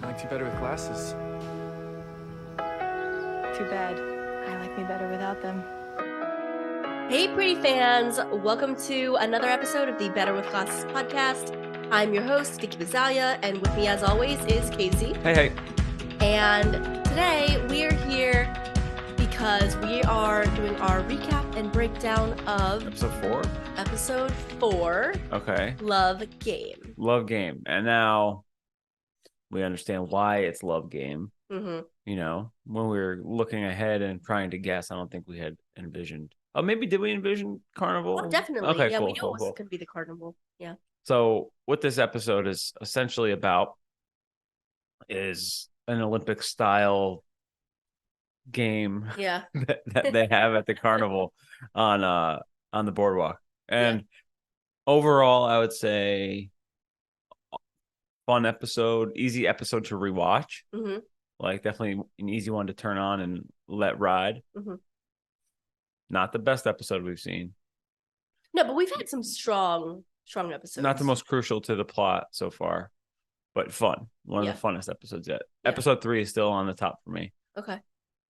I liked you better with glasses. Too bad. I like me better without them. Hey, pretty fans! Welcome to another episode of the Better with Glasses podcast. I'm your host, Vicky Bazzalia, and with me, as always, is Casey. Hey. And today we are here because we are doing our recap and breakdown of Episode 4? Episode 4. Okay. Love Game. Love Game. And now we understand why it's Love Game. Mm-hmm. You know, when we were looking ahead and trying to guess, I don't think we had envisioned. Oh, maybe did we envision Carnival? Oh, definitely. Okay, yeah, cool, we knew cool, it was cool. going to be the Carnival. Yeah. So what this episode is essentially about is an Olympic style game Yeah. that they have at the Carnival on the Boardwalk. And overall, I would say fun episode, easy episode to rewatch. Mm-hmm. Like definitely an easy one to turn on and let ride. Mm-hmm. Not the best episode we've seen. No, but we've had some strong episodes. Not the most crucial to the plot so far, but fun. One of the funnest episodes yet. Yeah. Episode 3 is still on the top for me. Okay.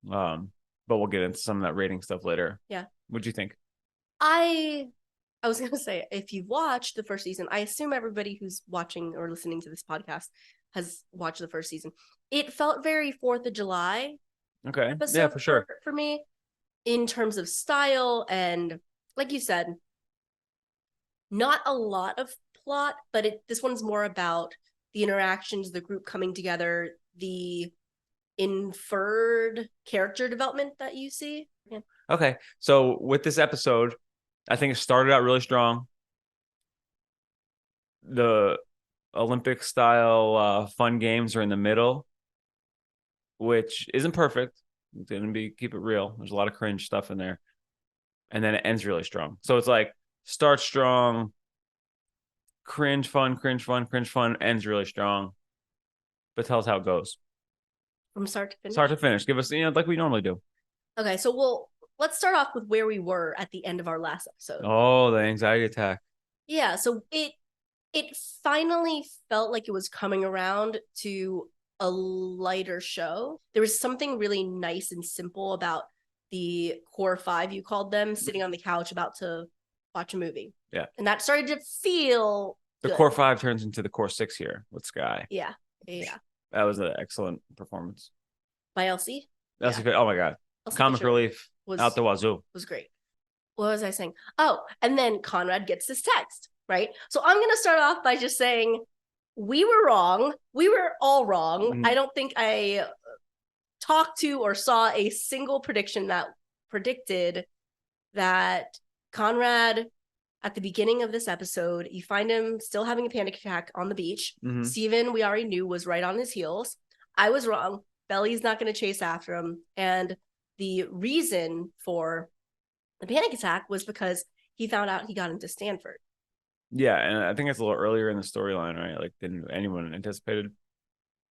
But we'll get into some of that rating stuff later. Yeah. What'd you think? I was going to say, if you've watched the first season, I assume everybody who's watching or listening to this podcast has watched the first season. It felt very 4th of July. Okay. Yeah, for sure. For me, in terms of style and, like you said, not a lot of plot, but this one's more about the interactions, the group coming together, the inferred character development that you see. Yeah. Okay. So with this episode, I think it started out really strong. The Olympic style fun games are in the middle, which isn't perfect. It's gonna keep it real. There's a lot of cringe stuff in there. And then it ends really strong. So it's like start strong, cringe fun, ends really strong. But tell us how it goes. From start to finish. Start to finish. Give us, like we normally do. Okay, so let's start off with where we were at the end of our last episode. Oh, the anxiety attack. Yeah, so it finally felt like it was coming around to a lighter show. There was something really nice and simple about the core 5, you called them, sitting on the couch about to watch a movie. Yeah. And that started to feel the good. core 5 turns into the core 6 here with Sky. Yeah. That was an excellent performance. By Elsie? Elsie, oh my God. Elsie Comic Fisher relief out the wazoo. Was great. What was I saying? Oh, and then Conrad gets this text, right? So I'm going to start off by just saying we were wrong. We were all wrong. Mm-hmm. I don't think I talked to or saw a single prediction that predicted that Conrad, at the beginning of this episode, you find him still having a panic attack on the beach. Mm-hmm. Steven, we already knew, was right on his heels. I was wrong. Belly's not going to chase after him. And the reason for the panic attack was because he found out he got into Stanford. Yeah, and I think it's a little earlier in the storyline, right? Like, than anyone anticipated.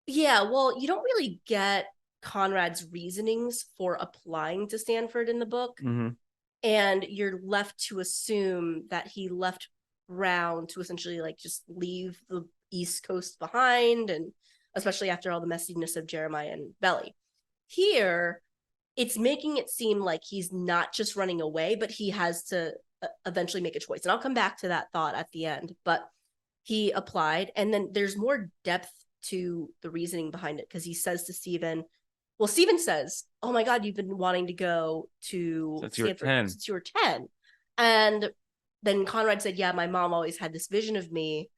Yeah, well, you don't really get Conrad's reasonings for applying to Stanford in the book. Mm-hmm. And you're left to assume that he left Brown to essentially like just leave the East Coast behind, and especially after all the messiness of Jeremiah and Belly. Here, it's making it seem like he's not just running away, but he has to eventually make a choice. And I'll come back to that thought at the end. But he applied, and then there's more depth to the reasoning behind it, because he says to Steven, well, Steven says, oh my God, you've been wanting to go to Stanford since you were 10. And then Conrad said, yeah, my mom always had this vision of me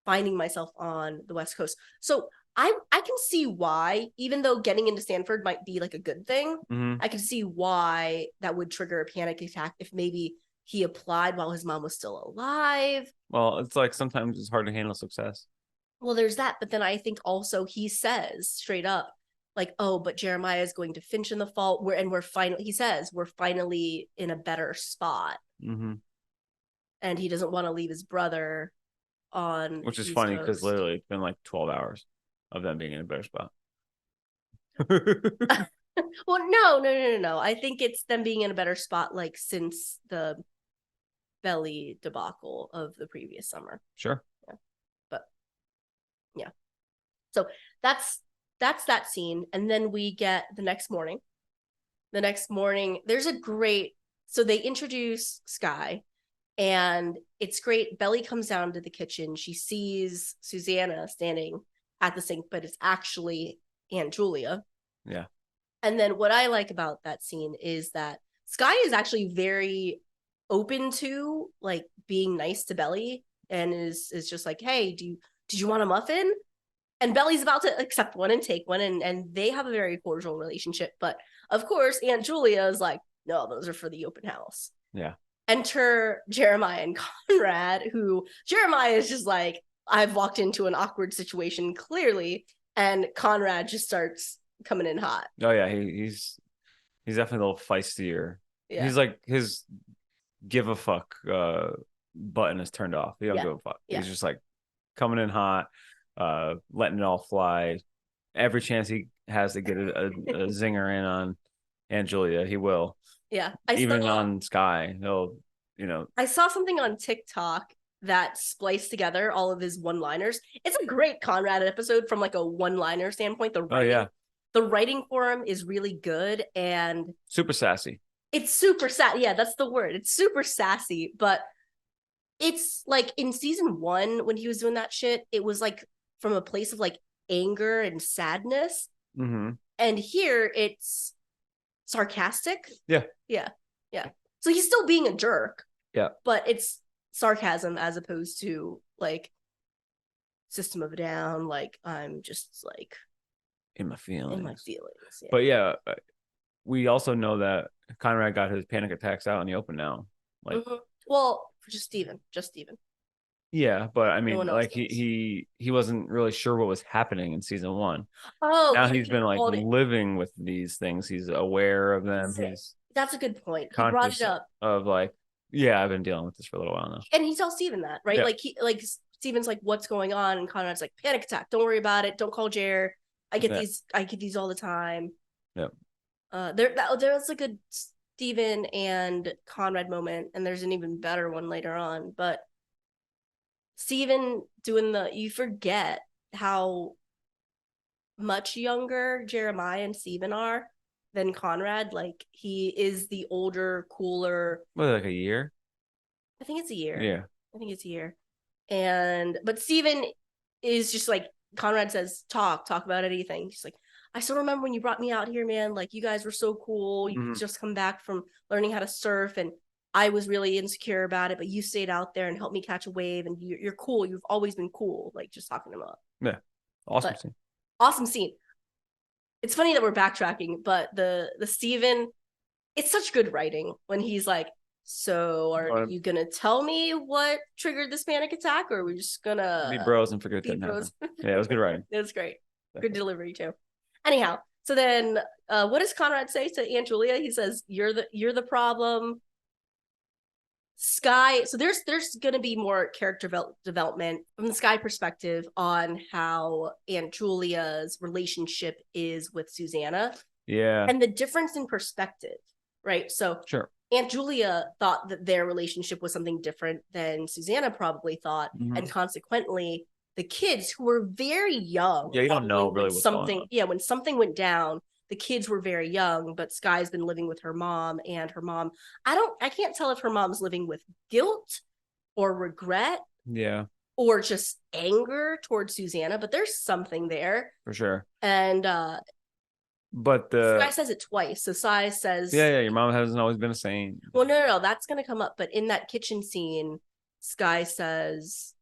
finding myself on the West Coast. So I can see why, even though getting into Stanford might be like a good thing, mm-hmm. I can see why that would trigger a panic attack if maybe he applied while his mom was still alive. Well, it's like sometimes it's hard to handle success. Well, there's that. But then I think also he says straight up, like, oh, but Jeremiah is going to Finch in the fall. We're finally in a better spot. Mm-hmm. And he doesn't want to leave his brother on. Which is funny because literally it's been like 12 hours of them being in a better spot. Well, no. I think it's them being in a better spot, like since the Belly debacle of the previous summer. Sure. Yeah. But yeah. So that's that scene. And then we get the next morning. The next morning, there's a great, so they introduce Sky, and it's great. Belly comes down to the kitchen. She sees Susanna standing at the sink, but it's actually Aunt Julia. Yeah. And then what I like about that scene is that Sky is actually very open to like being nice to Belly, and is just like, hey, did you want a muffin? And Belly's about to accept one and take one, and they have a very cordial relationship. But of course, Aunt Julia is like, no, those are for the open house. Yeah. Enter Jeremiah and Conrad, who Jeremiah is just like, I've walked into an awkward situation clearly, and Conrad just starts coming in hot. Oh yeah, he's definitely a little feistier. Yeah. He's like, his give a fuck button is turned off. He don't give a fuck. Yeah. He's just like coming in hot, letting it all fly. Every chance he has to get a zinger in on Aunt Julia, he will. Yeah. Even on Sky, he'll, I saw something on TikTok that spliced together all of his one-liners. It's a great Conrad episode from like a one-liner standpoint. The writing for him is really good and super sassy. It's super sassy. Yeah, that's the word. It's super sassy, but it's like in season 1 when he was doing that shit, it was like from a place of like anger and sadness. Mm-hmm. And here it's sarcastic. Yeah. So he's still being a jerk. Yeah. But it's sarcasm as opposed to like System of a Down. Like I'm just like in my feelings. Yeah. But yeah, we also know that Conrad got his panic attacks out in the open now. Like, well, just Steven. Yeah, but I mean, no like he wasn't really sure what was happening in season 1. Oh, now he's been like living with these things. He's aware of them. That's a good point. He brought it up of like, yeah, I've been dealing with this for a little while now. And he tells Steven that, right? Yeah. Steven's like, what's going on? And Conrad's like, panic attack. Don't worry about it. Don't call Jer. I get these all the time. Yeah. There was a good Steven and Conrad moment, and there's an even better one later on. But Steven you forget how much younger Jeremiah and Steven are than Conrad. Like he is the older, cooler. What, like a year? I think it's a year. Yeah. I think it's a year. But Steven is just like, Conrad says, talk about anything. He's like, I still remember when you brought me out here, man. Like you guys were so cool. You just come back from learning how to surf, and I was really insecure about it, but you stayed out there and helped me catch a wave, and you're cool. You've always been cool. Like just talking him up. Yeah. Awesome scene. It's funny that we're backtracking, but the Steven, it's such good writing when he's like, so are you gonna tell me what triggered this panic attack, or are we just gonna be bros and figure it out? Yeah, it was good writing. It was great. Good delivery too. Anyhow, so then what does Conrad say to Aunt Julia? He says, you're the problem. Sky, so there's going to be more character development from the Sky perspective on how Aunt Julia's relationship is with Susanna. Yeah. And the difference in perspective, right? So sure. Aunt Julia thought that their relationship was something different than Susanna probably thought. And consequently, the kids who were very young. Yeah, you don't know really what's going on. Yeah, when something went down, the kids were very young, but Sky's been living with her mom, and her mom, I can't tell if her mom's living with guilt or regret. Yeah. Or just anger towards Susanna, but there's something there. For sure. And but Sky says it twice. So Sky says, yeah, your mom hasn't always been a saint. Well, no, that's gonna come up. But in that kitchen scene, Sky says,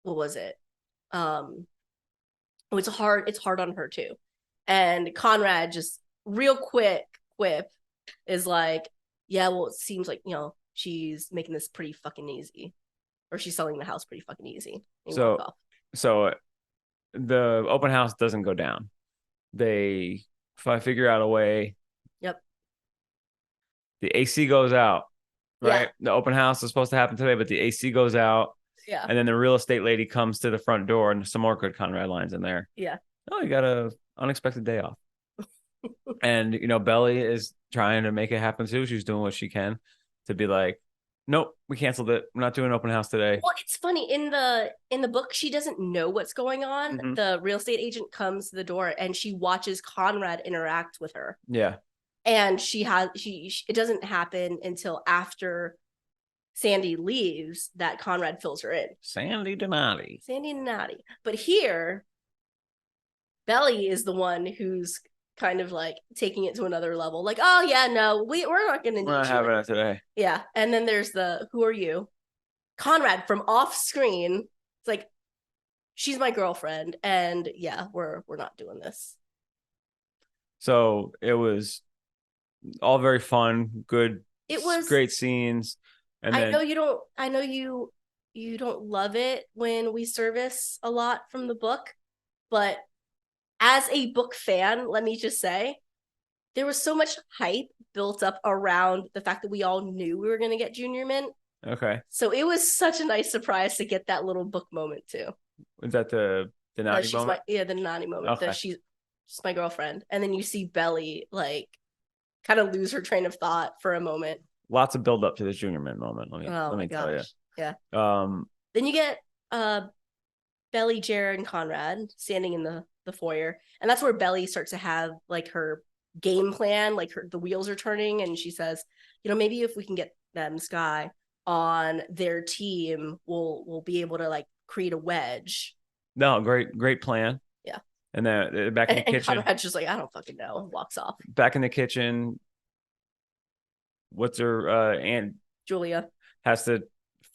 what was it? It's hard on her too. And Conrad just real quick quip is like, yeah, well, it seems like, she's making this pretty fucking easy, or she's selling the house pretty fucking easy. So the open house doesn't go down. They figure out a way. Yep. The AC goes out, right? Yeah. The open house is supposed to happen today, but the AC goes out. Yeah. And then the real estate lady comes to the front door, and some more good Conrad lines in there. Yeah. Oh, you got a unexpected day off. And Belly is trying to make it happen too. She's doing what she can to be like, nope, we canceled it. We're not doing open house today. Well, it's funny in the book she doesn't know what's going on. Mhm. The real estate agent comes to the door and she watches Conrad interact with her. Yeah. And it doesn't happen until after Sandy leaves that Conrad fills her in. Sandy Donati. Sandy and Natty. But here, Belly is the one who's kind of like taking it to another level. Like, oh yeah, no, we're not gonna need We're not you. having it today. Yeah. And then there's the who are you? Conrad from off screen. It's like, she's my girlfriend, and yeah, we're not doing this. So it was all very fun, good. It was great scenes. And I then know you don't. I know you don't love it when we service a lot from the book, but as a book fan, let me just say, there was so much hype built up around the fact that we all knew we were going to get Junior Mint. okay, So it was such a nice surprise to get that little book moment too. was that the naughty moment? The naughty moment. Okay. She's my girlfriend, and then you see Belly like kind of lose her train of thought for a moment. Lots of build up to this Junior Mint moment. Let me tell you. Yeah. Um, Then you get Belly, Jared, and Conrad standing in the foyer, and that's where Belly starts to have like her game plan, like the wheels are turning, and she says, maybe if we can get them Sky on their team, we'll be able to like create a wedge. no, great plan. Yeah. And then back in the kitchen, Conrad's just like, I don't fucking know, and walks off. back in the kitchen, what's her aunt Julia has to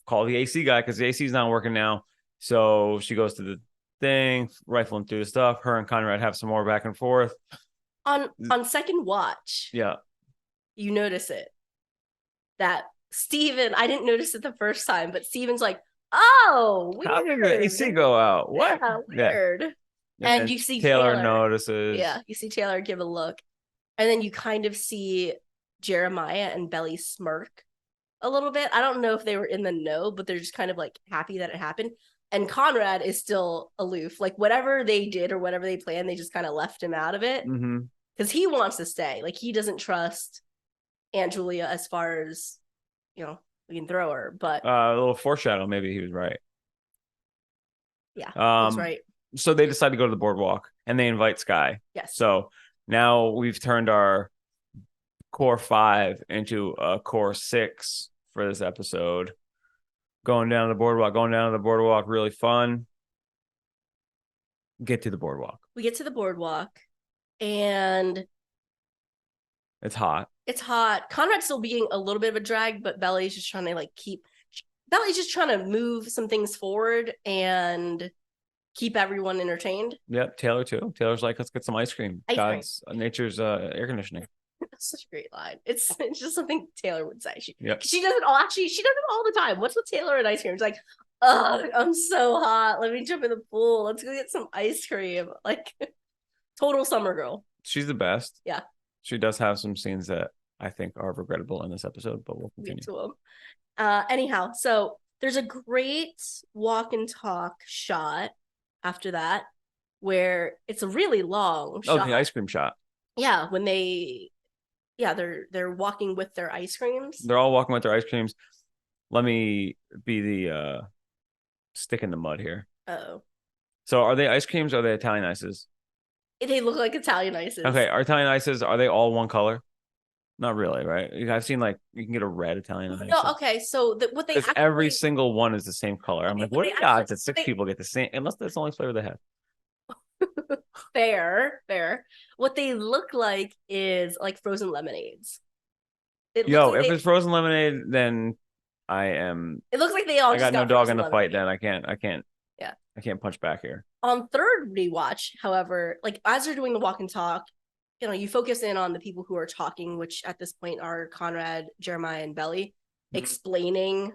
call the AC guy because the AC is not working now. So she goes to the thing, rifling through the stuff. Her and Conrad have some more back and forth. on second watch. Yeah. You notice it. That Steven, I didn't notice it the first time, but Steven's like, oh, weird. How did the AC go out? What? Yeah, weird. Yeah. And you see Taylor notices. Yeah, you see Taylor give a look. And then you kind of see Jeremiah and Belly smirk a little bit. I don't know if they were in the know, but they're just kind of like happy that it happened. And Conrad is still aloof. Like whatever they did or whatever they planned, they just kind of left him out of it. Because he wants to stay. Like he doesn't trust Aunt Julia as far as, we can throw her. But a little foreshadow, maybe he was right. Yeah, that's right. So they decide to go to the boardwalk and they invite Sky. Yes. So now we've turned our core 5 into a core 6 for this episode. Going down to the boardwalk, really fun. Get to the boardwalk. We get to the boardwalk and it's hot. Conrad's still being a little bit of a drag, but Belly's just trying to Belly's just trying to move some things forward and keep everyone entertained. Yep, Taylor too. Taylor's like, let's get some ice cream. Nature's air conditioning. That's such a great line. It's just something Taylor would say. She does it all the time. What's with Taylor and ice cream? She's like, oh, I'm so hot. Let me jump in the pool. Let's go get some ice cream. Like total summer girl. She's the best. Yeah. She does have some scenes that I think are regrettable in this episode, but we'll continue. To them. Anyhow, so there's a great walk and talk shot after that where it's a really long shot. Oh, the ice cream shot. Yeah, when they're walking with their ice creams. They're all walking with their ice creams. Let me be the stick in the mud here. Oh. So are they ice creams or are they Italian ices? They look like Italian ices. Okay, are Italian ices, are they all one color? Not really, right? I've seen you can get a red Italian ice. No, okay. So what they actually, every single one is the same color. I'm like, what are the odds that 6 people get the same? Unless that's the only flavor they have. Fair. What they look like is like frozen lemonades. If it's frozen lemonade, then It looks like they all. I got no dog in the fight. Then I can't. Yeah. I can't punch back here. On third rewatch, however, as they're doing the walk and talk, you focus in on the people who are talking, which at this point are Conrad, Jeremiah, and Belly, explaining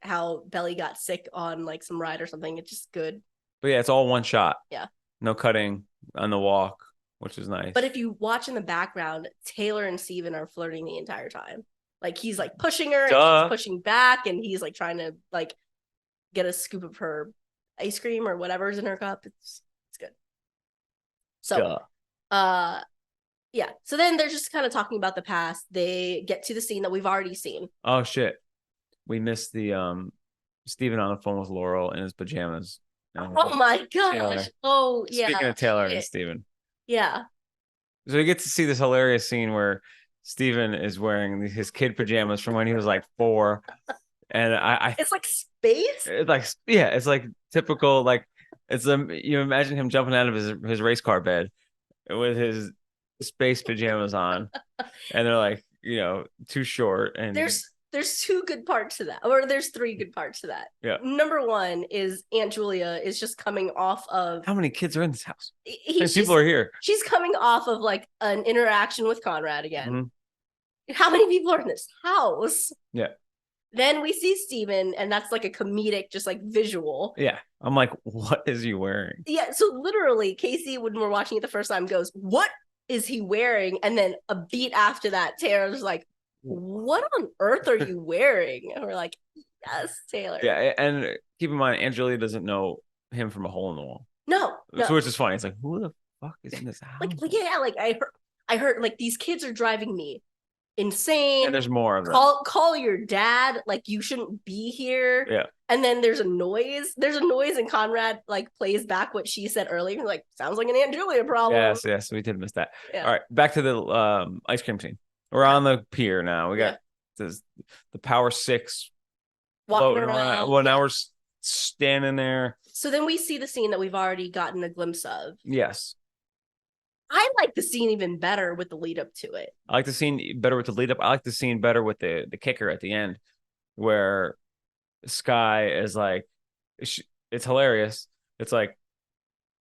how Belly got sick on some ride or something. It's just good. But yeah, it's all one shot. Yeah. No cutting on the walk, which is nice. But if you watch in the background, Taylor and Steven are flirting the entire time. He's pushing her and she's pushing back, and he's trying to get a scoop of her ice cream or whatever's in her cup. It's good. So yeah. So then they're just kind of talking about the past. They get to the scene that we've already seen. Oh shit. we missed the Steven on the phone with Laurel in his pajamas. Oh my gosh. Taylor. Oh yeah. Speaking of Taylor and Shit. Steven. Yeah. So we get to see this hilarious scene where Steven is wearing his kid pajamas from when he was like 4. And It's like space. it's like, yeah, it's like typical, like it's you imagine him jumping out of his race car bed with his space pajamas on, and they're like, too short. And There's 2 good parts to that, or there's 3 good parts to that. Yeah. Number 1 is Aunt Julia is just coming off of how many kids are in this house? People are here. She's coming off of like an interaction with Conrad again. How many people are in this house? Yeah. Then we see Steven, and that's like a comedic, just like visual. Yeah. I'm like, what is he wearing? Yeah. So literally, Casey, when we're watching it the first time, goes, "What is he wearing?" And then a beat after that, Taylor's like, "What on earth are you wearing?" And we're like, "Yes, Taylor." Yeah. And keep in mind, Aunt Julia doesn't know him from a hole in the wall. No. So which is funny. It's like, who the fuck is in this house? Like I heard like these kids are driving me insane. And there's more of them. Call your dad. Like, you shouldn't be here. Yeah. And then there's a noise. And Conrad like plays back what she said earlier. Like, sounds like an Aunt Julia problem. Yes, we did miss that. Yeah. All right, back to the ice cream scene. We're on the pier now. We got the Power 6 walking around. Well, now we're standing there. So then we see the scene that we've already gotten a glimpse of. Yes. I like the scene even better with the lead up to it. I like the scene better with the lead up. I like the scene better with the kicker at the end, where Sky is like, it's hilarious. It's like,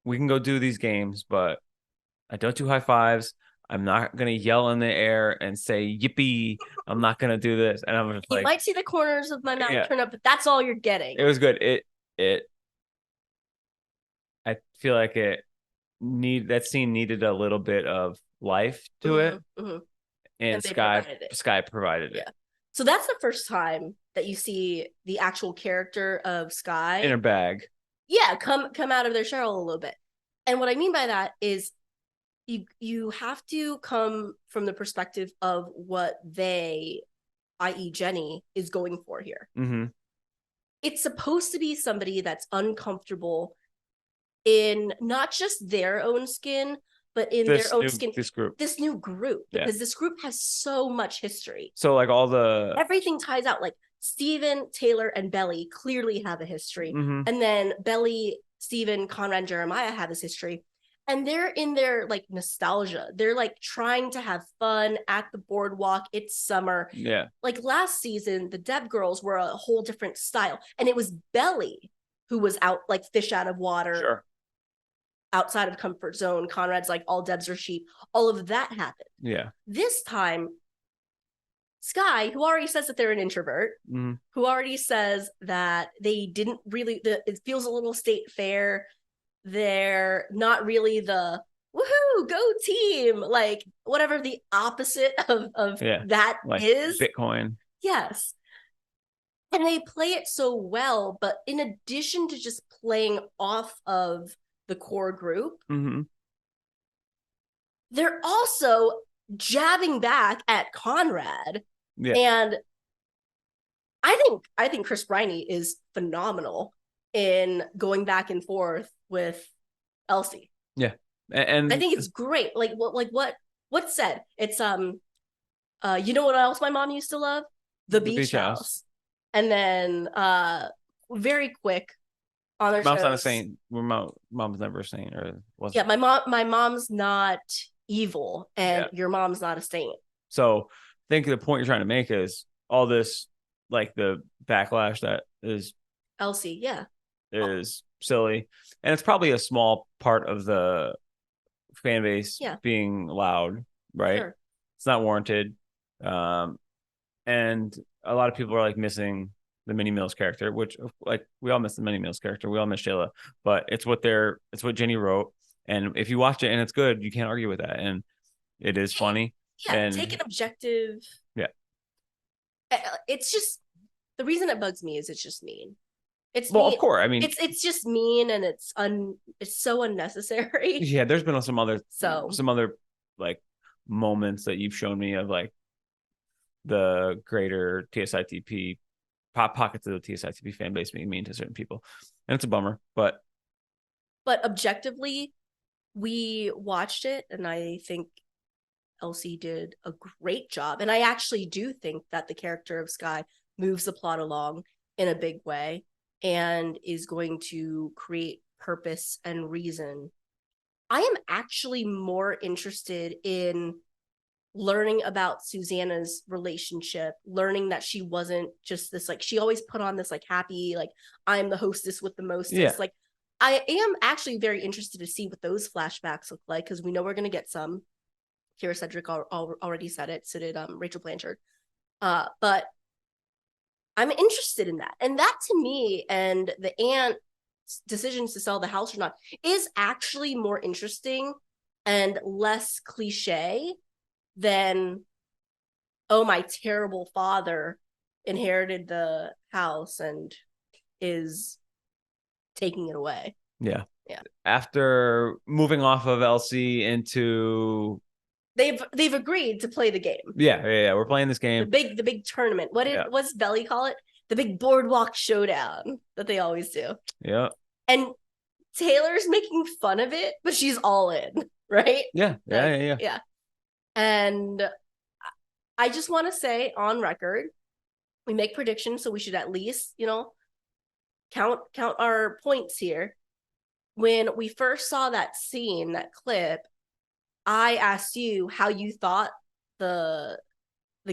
we can go do these games, but I don't do high fives. I'm not gonna yell in the air and say yippee. I'm not gonna do this. And I'm just you like, might see the corners of my mouth turn up, but that's all you're getting. It was good. I feel like that scene needed a little bit of life to it. And Sky provided it. So that's the first time that you see the actual character of Sky in her bag. Yeah, come out of their shell a little bit. And what I mean by that is you have to come from the perspective of what they, i.e. Jenny, is going for here. It's supposed to be somebody that's uncomfortable in not just their own skin, but in their own skin. This new group, because this group has so much history. So like everything ties out. Like Steven, Taylor, and Belly clearly have a history. And then Belly, Steven, Conrad, and Jeremiah have this history. And they're in their like nostalgia. They're like trying to have fun at the boardwalk. It's summer. Yeah. Like last season, the Deb girls were a whole different style. And it was Belly who was out like fish out of water. Sure. Outside of comfort zone. Conrad's like, all Debs are sheep. All of that happened. Yeah. This time, Sky, who already says that they're an introvert, who already says that they didn't really, it feels a little state fair. They're not really the woohoo, go team, like whatever the opposite of that like is. Bitcoin. Yes. And they play it so well, but in addition to just playing off of the core group, they're also jabbing back at Conrad. Yeah. And I think Chris Briney is phenomenal in going back and forth with Elsie. Yeah. And I think it's great. Like what's said? It's you know what else my mom used to love? The beach house. And then very quick on their mom's not a saint. Mom's never a saint, or was my mom's not evil, and your mom's not a saint. So I think the point you're trying to make is all this, like the backlash that is Elsie, is silly, and it's probably a small part of the fan base being loud, right? Sure. It's not warranted, and a lot of people are like missing the Minnie Mills character, which like we all miss the Minnie Mills character, we all miss Shayla, but it's what Jenny wrote, and if you watch it and it's good, you can't argue with that, and it is funny. And take an objective. It's just the reason it bugs me is it's just mean. It's well, mean. Of course. I mean, it's just mean, and it's so unnecessary. Yeah, there's been some other like moments that you've shown me of like the greater TSITP pockets of the TSITP fan base being mean to certain people, and it's a bummer. But objectively, we watched it, and I think Elsie did a great job. And I actually do think that the character of Sky moves the plot along in a big way and is going to create purpose and reason. I am actually more interested in learning about Susanna's relationship, learning that she wasn't just this, like, she always put on this, like, happy, like, I'm the hostess with the mostest. Yeah. Like, I am actually very interested to see what those flashbacks look like, because we know we're going to get some. Kira Cedric already said it, so did Rachel Blanchard. But I'm interested in that. And that to me, and the aunt's decisions to sell the house or not, is actually more interesting and less cliche than, oh, my terrible father inherited the house and is taking it away. Yeah. Yeah. After moving off of Elsie into they've agreed to play the game. Yeah. We're playing this game. The big tournament. What's Belly call it? The big Boardwalk showdown that they always do. Yeah. And Taylor's making fun of it, but she's all in, right? Yeah. And I just want to say on record, we make predictions, so we should at least, count our points here. When we first saw that scene, that clip, I asked you how you thought the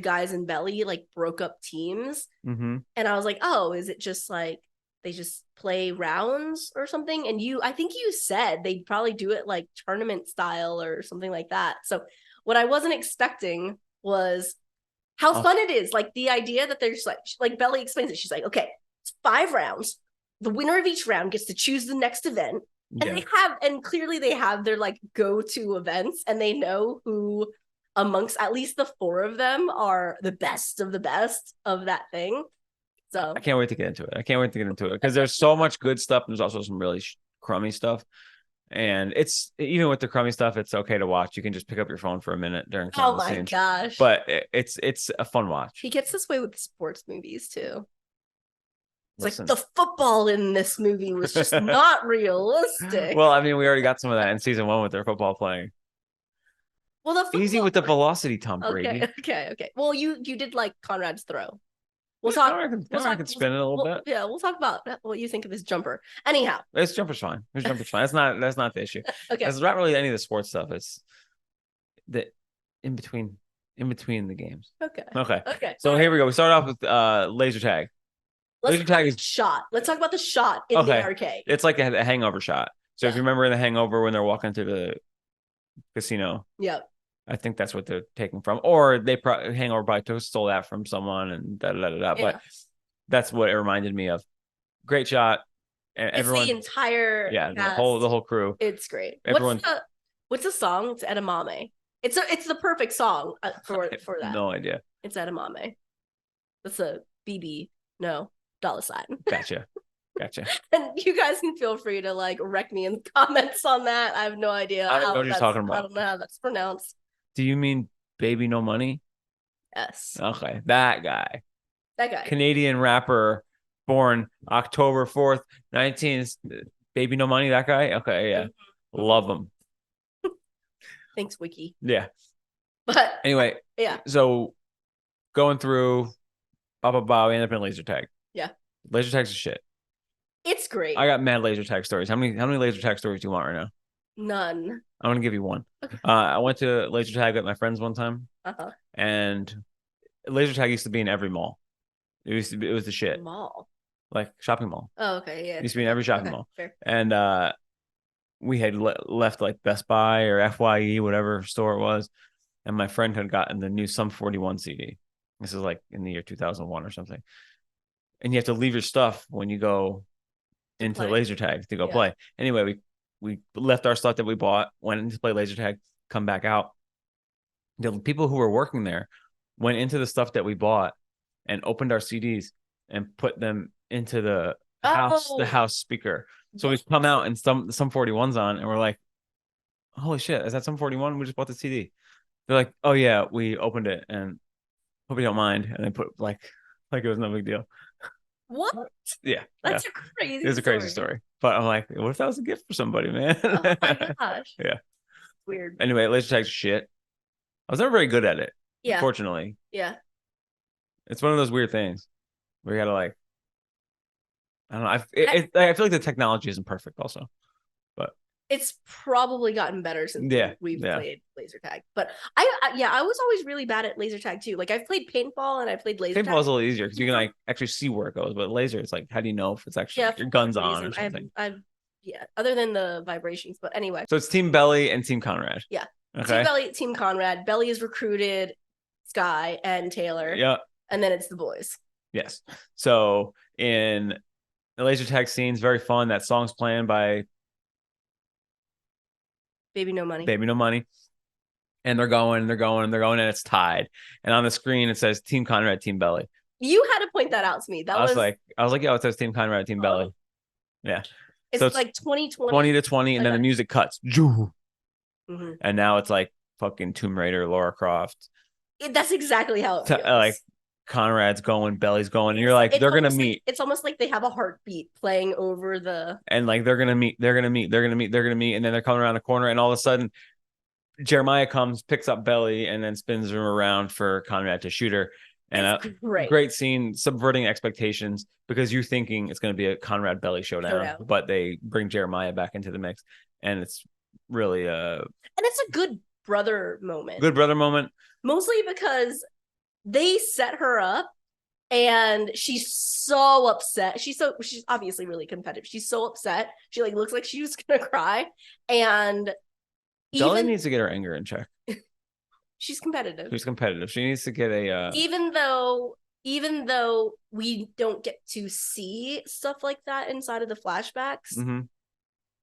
guys in Belly like broke up teams. Mm-hmm. And I was like, oh, is it just like they just play rounds or something? And I think you said they'd probably do it like tournament style or something like that. So what I wasn't expecting was how fun it is. Like the idea that there's like Belly explains it. She's like, okay, it's 5 rounds. The winner of each round gets to choose the next event. And clearly they have their like go-to events, and they know who amongst at least the 4 of them are the best of that thing. So I can't wait to get into it. Because there's so much good stuff. And there's also some really crummy stuff. And it's even with the crummy stuff, it's okay to watch. You can just pick up your phone for a minute during some of the scenes. Gosh. But it's a fun watch. He gets this way with sports movies too. It's Listen. like the football in this movie was just not realistic. Well, I mean, we already got some of that in season 1 with their football playing. Well, the football... easy with the velocity, Tom Brady. Okay. Well, you did like Conrad's throw. I can spin it a little bit. Yeah, we'll talk about what you think of his jumper. Anyhow, his jumper's fine. That's not the issue. Okay, it's not really any of the sports stuff. It's the in between the games. Okay. So here we go. We start off with laser tag. Laser tag is shot. Let's talk about the shot in the arcade. It's like a hangover shot. So if you remember in the Hangover when they're walking through the casino, I think that's what they're taking from, or they Hangover probably stole that from someone and da. But that's what it reminded me of. Great shot. And it's the entire cast. the whole crew. It's great. Everyone. What's the song? It's Edamame. It's the perfect song for that. No idea. It's Edamame. That's a BB. No. $sign. Gotcha. And you guys can feel free to like wreck me in the comments on that. I have no idea. I don't know what you're talking about. I don't know how that's pronounced. Do you mean Baby No Money? Yes. Okay, that guy. Canadian rapper, born October 4th, 19th. Baby No Money. That guy. Okay, yeah, love him. Thanks, Wiki. Yeah. But anyway, So going through, we end up in laser tag. Yeah. Laser tag's shit. It's great. I got mad laser tag stories. How many laser tag stories do you want right now? None. I'm gonna give you one. Okay. I went to laser tag with my friends one time, and laser tag used to be in every mall. It was the shit. Mall, like shopping mall. Oh, okay, yeah. It used to be in every shopping mall. Fair. And we had left like Best Buy or FYE, whatever store it was, and my friend had gotten the new Sum 41 CD. This is like in the year 2001 or something. And you have to leave your stuff when you go into laser tag to go play. Anyway, we left our stuff that we bought, went in to play laser tag, come back out. The people who were working there went into the stuff that we bought and opened our CDs and put them into the house speaker. So we come out and some 41's on, and we're like, holy shit, is that Sum 41? We just bought the CD. They're like, oh yeah, we opened it and hope you don't mind. And they put like it was no big deal. What? Yeah. That's a crazy It's a crazy story. But I'm like, what if that was a gift for somebody, man? Oh my gosh. Yeah. Weird. Anyway, laser tag's shit. I was never very good at it. Yeah. Unfortunately. Yeah. It's one of those weird things where you gotta like, I don't know. I feel like the technology isn't perfect also. But it's probably gotten better since we've played laser tag. But I was always really bad at laser tag too. Like I've played paintball and I played laser tag. Paintball is a little easier because you can like actually see where it goes. But laser, it's like, how do you know if it's actually your gun's on or something? Other than the vibrations. But anyway. So it's Team Belly and Team Conrad. Yeah. Okay. Team Belly, Team Conrad. Belly is recruited Sky and Taylor. Yeah. And then it's the boys. Yes. So in the laser tag scene's very fun. That song's playing by Baby No Money. And they're going, and it's tied. And on the screen it says Team Conrad, Team Belly. You had to point that out to me. I was like, yeah, it says Team Conrad, Team Belly. Yeah. It's like 2020. 20 to 20, and then the music cuts. Mm-hmm. And now it's like fucking Tomb Raider, Lara Croft. That's exactly how it feels. Like Conrad's going, Belly's going, and you're like, they're gonna meet. It's almost like they have a heartbeat playing over the. And like they're gonna meet, and then they're coming around the corner, and all of a sudden, Jeremiah comes, picks up Belly, and then spins her around for Conrad to shoot her. And great scene, subverting expectations because you're thinking it's going to be a Conrad Belly showdown, but they bring Jeremiah back into the mix, and it's really and it's a good brother moment. Mostly because they set her up, and she's so upset. She's obviously really competitive. She's so upset. She like looks like she was gonna cry, and Belly needs to get her anger in check. She's competitive. She needs to get a even though we don't get to see stuff like that inside of the flashbacks, mm-hmm.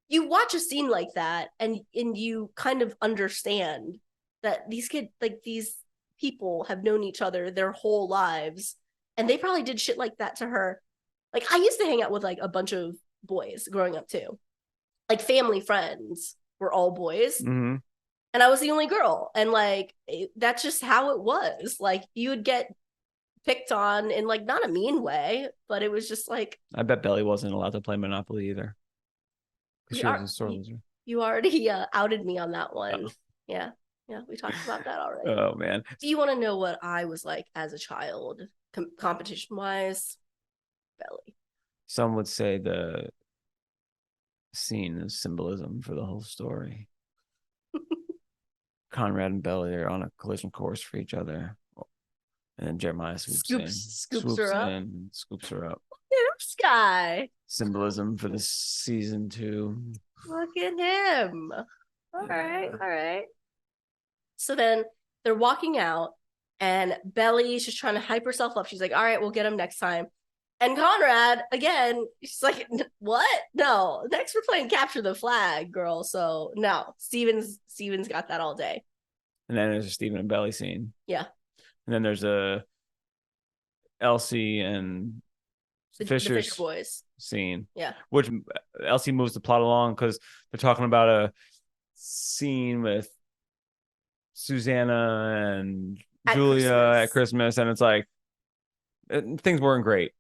You watch a scene like that and you kind of understand that these people have known each other their whole lives, and they probably did shit like that to her. Like I used to hang out with like a bunch of boys growing up too. Like family friends were all boys. Mm-hmm. And I was the only girl. And like, that's just how it was. Like you would get picked on in like, not a mean way, but it was just like. I bet Belly wasn't allowed to play Monopoly either. She was a sore loser. You already outed me on that one. Oh. Yeah. Yeah. We talked about that already. Oh man. Do you want to know what I was like as a child, competition wise? Belly. Some would say the scene is symbolism for the whole story. Conrad and Belly are on a collision course for each other, and then Jeremiah scoops her up. This guy. Symbolism for the season 2. Look at him. All right. So then they're walking out, and Belly's just trying to hype herself up. She's like, "All right, we'll get him next time." And Conrad, again, she's like, "What? No, next we're playing capture the flag, girl." So no, Steven's got that all day. And then there's a Steven and Belly scene. Yeah. And then there's a Elsie and the Fisher boys scene. Yeah. Which Elsie moves the plot along because they're talking about a scene with Susanna and Julia at Christmas, and it's like things weren't great.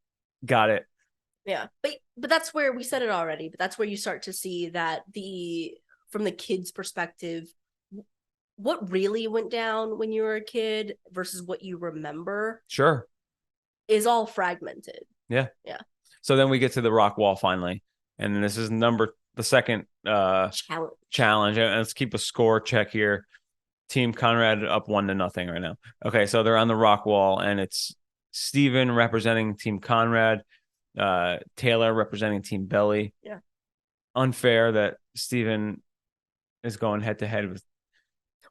Got it. Yeah, but that's where we said it already. But that's where you start to see that from the kid's perspective, what really went down when you were a kid versus what you remember. Sure. Is all fragmented. Yeah. Yeah. So then we get to the rock wall finally, and this is the second challenge. And let's keep a score check here. Team Conrad up 1-0 right now. Okay, so they're on the rock wall, and it's Steven representing Team Conrad, Taylor representing Team Belly. Yeah. Unfair that Steven is going head to head with.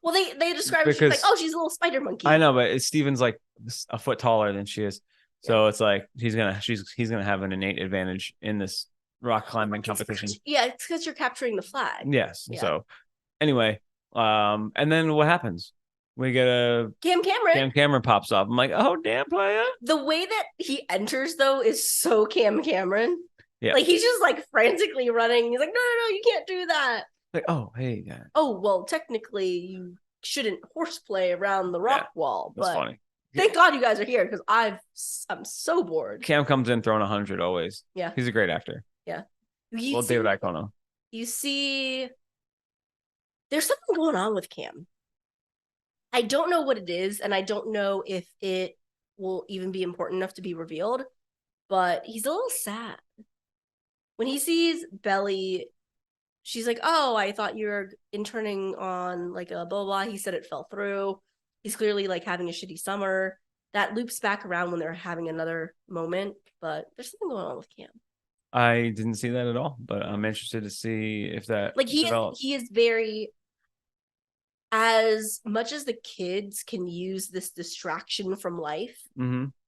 Well, they describe it, she's like, "Oh, she's a little spider monkey." I know, but Steven's like a foot taller than she is. So it's like he's gonna have an innate advantage in this rock climbing competition. It's because you're capturing the flag. Yes. Yeah. So anyway, and then what happens? We get a Cam Cameron pops up. I'm like, oh damn, player. The way that he enters though is so Cam Cameron. Yeah. Like he's just like frantically running. He's like, no, you can't do that. Like, oh hey, yeah. Oh well, technically you shouldn't horseplay around the rock wall. That's but funny. Thank God you guys are here because I'm so bored. Cam comes in throwing 100 always. Yeah. He's a great actor. Yeah. Well, David Icona. You see, there's something going on with Cam. I don't know what it is, and I don't know if it will even be important enough to be revealed, but he's a little sad. When he sees Belly, she's like, oh, I thought you were interning on like a blah, blah. He said it fell through. He's clearly like having a shitty summer. That loops back around when they're having another moment, but there's something going on with Cam. I didn't see that at all, but I'm interested to see if that Like he is very, as much as the kids can use this distraction from life,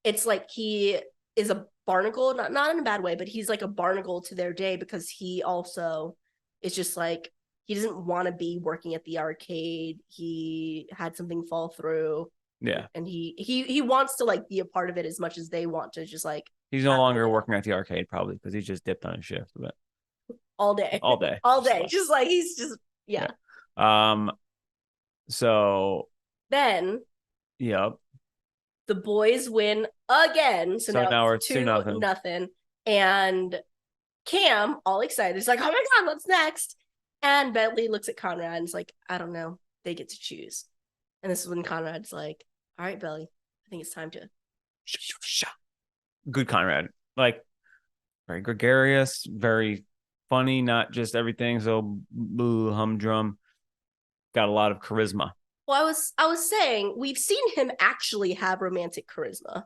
it's like he is a barnacle, not in a bad way, but he's like a barnacle to their day because he also is just like, he doesn't want to be working at the arcade. He had something fall through. Yeah. And he wants to like be a part of it as much as they want to just like. He's no longer working at the arcade probably because he just dipped on his shift. But all day. Just like he's just, yeah. So then. Yep. The boys win again. So now we're 2-0. And Cam, all excited, is like, oh my God, what's next? And Bentley looks at Conrad and is like, I don't know. They get to choose. And this is when Conrad's like, all right, Belly, I think it's time to. Good Conrad. Like, very gregarious, very funny, not just everything so boo, humdrum. Got a lot of charisma. Well, I was saying, we've seen him actually have romantic charisma.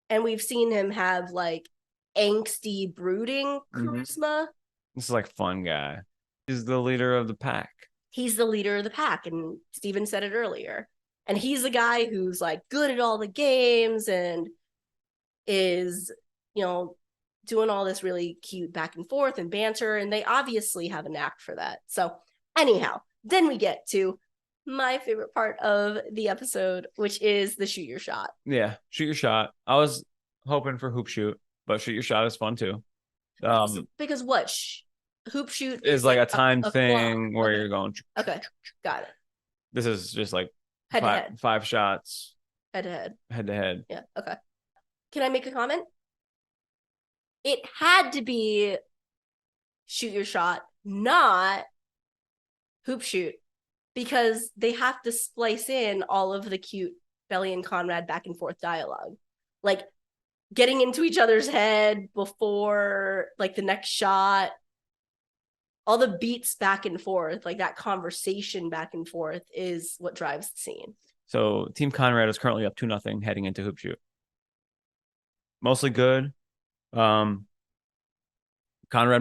And we've seen him have like angsty, brooding charisma. This is like fun guy. He's the leader of the pack. He's the leader of the pack, and Steven said it earlier. And he's the guy who's like good at all the games and is, you know, doing all this really cute back and forth and banter, and they obviously have a knack for that. So anyhow, then we get to my favorite part of the episode, which is the shoot your shot. Yeah, shoot your shot. I was hoping for hoop shoot, but shoot your shot is fun too. Because what? Hoop shoot is like a timed thing where you're going. Okay, got it. This is just like five shots. Head to head. Yeah, okay. Can I make a comment? It had to be shoot your shot, not hoop shoot, because they have to splice in all of the cute Belly and Conrad back and forth dialogue. Like getting into each other's head before like the next shot. All the beats back and forth, like that conversation back and forth is what drives the scene. So Team Conrad is currently up 2-0 heading into hoop shoot. Mostly good. Conrad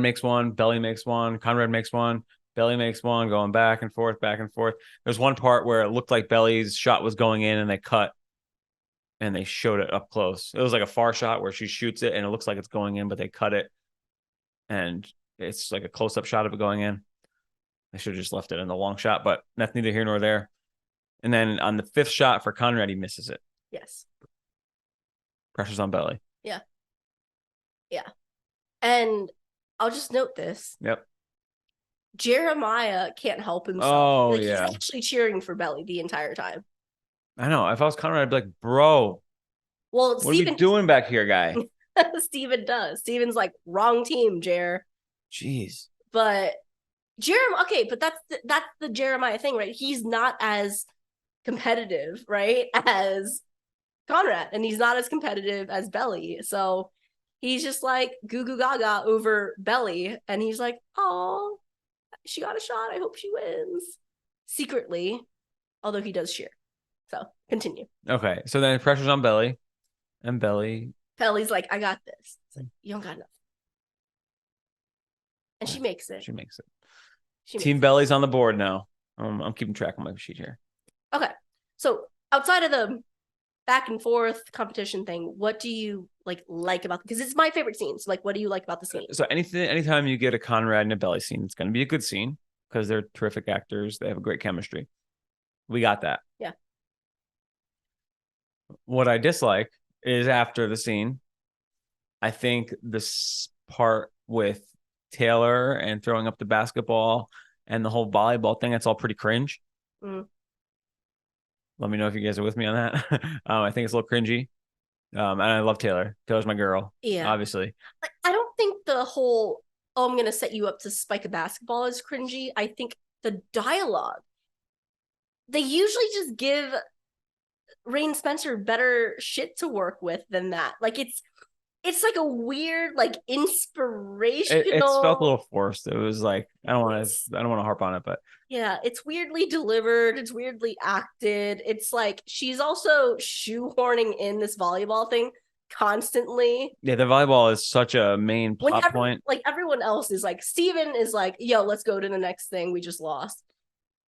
makes one, Belly makes one, Conrad makes one, Belly makes one, going back and forth, back and forth. There's one part where it looked like Belly's shot was going in and they cut and they showed it up close. It was like a far shot where she shoots it and it looks like it's going in, but they cut it. And it's like a close-up shot of it going in. I should have just left it in the long shot, but that's neither here nor there. And then on the fifth shot for Conrad, he misses it. Yes. Pressure's on Belly. Yeah. Yeah. And I'll just note this. Yep. Jeremiah can't help himself. Oh, like, yeah. He's actually cheering for Belly the entire time. I know. If I was Conrad, I'd be like, bro, well, what are you doing back here, guy? Steven does. Steven's like, wrong team, Jer. Jeez. But Jeremiah, okay, but that's the Jeremiah thing, right? He's not as competitive, right, as Conrad, and he's not as competitive as Belly. So he's just like goo goo gaga over Belly, and he's like, oh, she got a shot. I hope she wins. Secretly, although he does cheer. So continue. Okay, so then pressure's on Belly, and Belly's like, I got this. It's like, you don't got enough. And she makes it. She makes it. Team Belly's on the board now. I'm keeping track on my sheet here. Okay. So outside of the back and forth competition thing, what do you like about, because it's my favorite scene. So like, what do you like about the scene? So anytime you get a Conrad and a Belly scene, it's going to be a good scene because they're terrific actors. They have a great chemistry. We got that. Yeah. What I dislike is after the scene, I think this part with Taylor and throwing up the basketball and the whole volleyball thing, that's all pretty cringe. Let me know if you guys are with me on that. I think it's a little cringy. And I love Taylor. Taylor's my girl. Yeah. Obviously. I don't think the whole, oh, I'm going to set you up to spike a basketball is cringy. I think the dialogue, they usually just give Rain Spencer better shit to work with than that. Like it's like a weird, like It's felt a inspirational. little forced. It was like I don't want to harp on it, but Yeah, it's weirdly delivered. It's weirdly acted. It's like she's also shoehorning in this volleyball thing constantly. yeah, the volleyball is such a main plot point. Like everyone else is like, Steven is like, yo, let's go to the next thing. We just lost.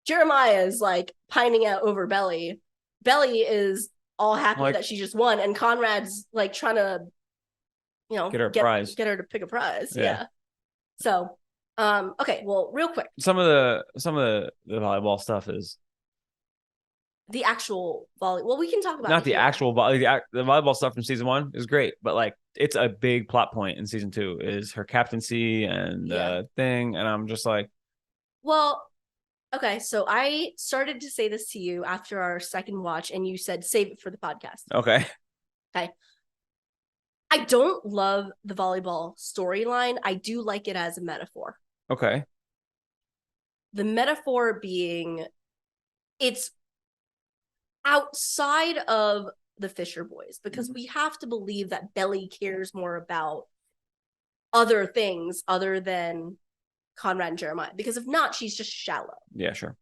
Jeremiah is like pining out over Belly. Belly is all happy Like, that she just won, and Conrad's like trying to, get her a prize. get her to pick a prize. Yeah. Yeah. So, okay, well, real quick, Some of the volleyball stuff is the actual volley. Well, we can talk about not it the here. actual the volleyball stuff from season 1 is great, but like it's a big plot point in season 2 is her captaincy and thing, and I'm just like, Well, okay, so I started to say this to you after our second watch, and you said save it for the podcast. okay. Okay. I don't love the volleyball storyline. I do like it as a metaphor. Okay. The metaphor being it's outside of the Fisher boys, because we have to believe that Belly cares more about other things other than Conrad and Jeremiah, because if not, she's just shallow. Yeah, sure.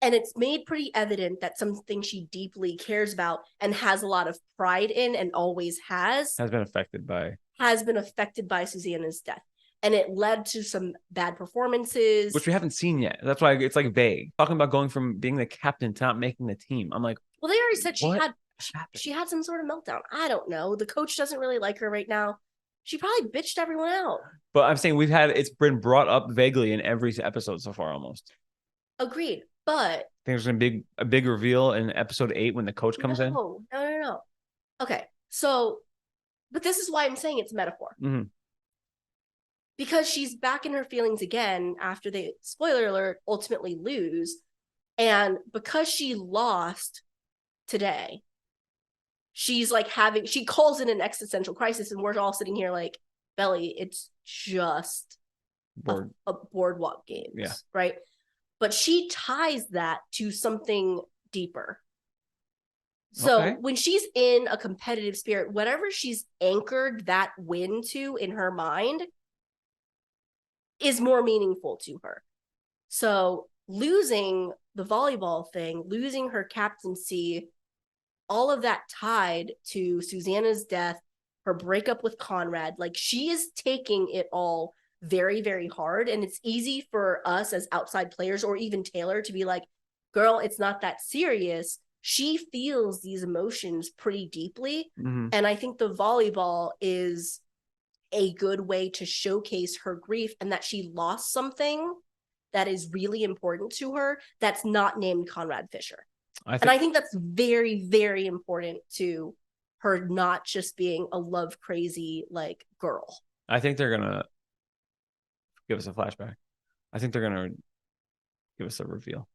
And it's made pretty evident that something she deeply cares about and has a lot of pride in and always has Has been affected by Susanna's death. And it led to some bad performances. which we haven't seen yet. That's why it's like vague. Talking about going from being the captain to not making the team. I'm like, well, they already said what she had some sort of meltdown. I don't know. The coach doesn't really like her right now. She probably bitched everyone out. But I'm saying it's been brought up vaguely in every episode so far almost. Agreed. But I think there's gonna be a big reveal in episode 8 when the coach comes in. No. Okay. So, but this is why I'm saying it's metaphor. Mm-hmm. Because she's back in her feelings again after they, spoiler alert, ultimately lose. And because she lost today, she's like she calls it an existential crisis. And we're all sitting here like, Belly, it's just a boardwalk game. Yeah. Right. But she ties that to something deeper. So when she's in a competitive spirit, whatever she's anchored that win to in her mind is more meaningful to her. So losing the volleyball thing, losing her captaincy, all of that tied to Susanna's death, her breakup with Conrad, like she is taking it all very, very hard. And it's easy for us as outside players or even Taylor to be like, girl, it's not that serious. She feels these emotions pretty deeply. Mm-hmm. And I think the volleyball is a good way to showcase her grief and that she lost something that is really important to her that's not named Conrad Fisher. I think that's very, very important to her not just being a love crazy like girl. I think they're gonna give us a flashback. I think they're gonna give us a reveal.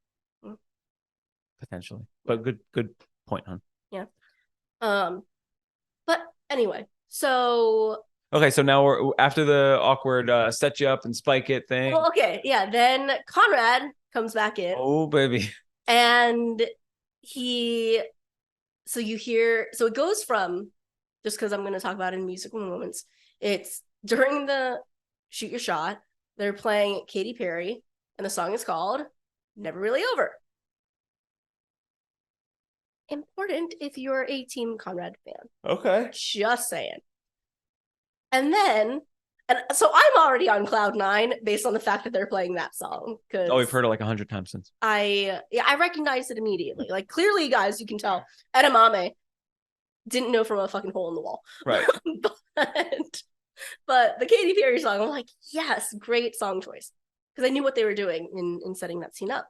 Potentially. But good point, hon. Yeah. But anyway, so okay, so now we're after the awkward set you up and spike it thing. Well, okay, yeah. Then Conrad comes back in. Oh, baby. And so it goes from, just because I'm going to talk about it in musical moments, it's during the shoot your shot, they're playing Katy Perry, and the song is called Never Really Over. Important if you're a Team Conrad fan. Okay. Just saying. And so I'm already on cloud 9 based on the fact that they're playing that song. Oh, we've heard it like 100 times since. I recognized it immediately. Like clearly, guys, you can tell edamame didn't know from a fucking hole in the wall. Right. but the Katy Perry song, I'm like, yes, great song choice. Because I knew what they were doing in setting that scene up.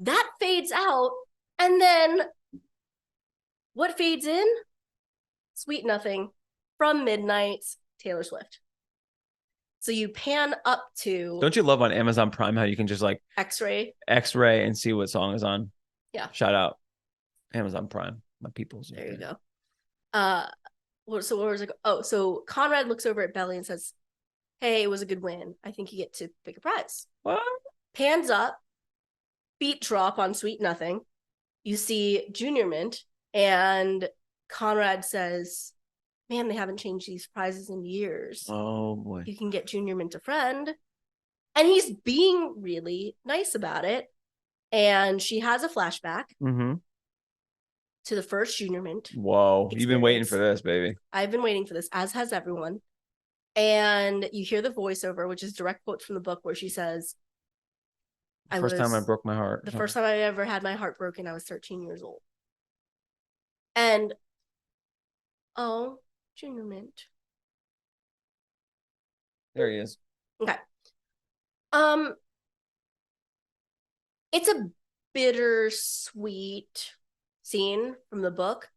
That fades out, and then what fades in? Sweet Nothing from Midnight's Taylor Swift. So you pan up to Don't you love on Amazon Prime how you can just like X-ray? X-ray and see what song is on? Yeah. Shout out Amazon Prime, my peoples. There you go. So what was it? Oh, so Conrad looks over at Belly and says, "Hey, it was a good win. I think you get to pick a prize." What? Pans up, beat drop on Sweet Nothing. You see Junior Mint, and Conrad says, "Man, they haven't changed these prizes in years. Oh boy. You can get Junior Mint a friend." And he's being really nice about it. And she has a flashback to the first Junior Mint. Whoa. You've been waiting for this, baby. I've been waiting for this, as has everyone. And you hear the voiceover, which is direct quote from the book, where she says, First time I broke my heart. The first time I ever had my heart broken, I was 13 years old. And oh, Junior Mint. There he is. Okay. It's a bittersweet scene from the book.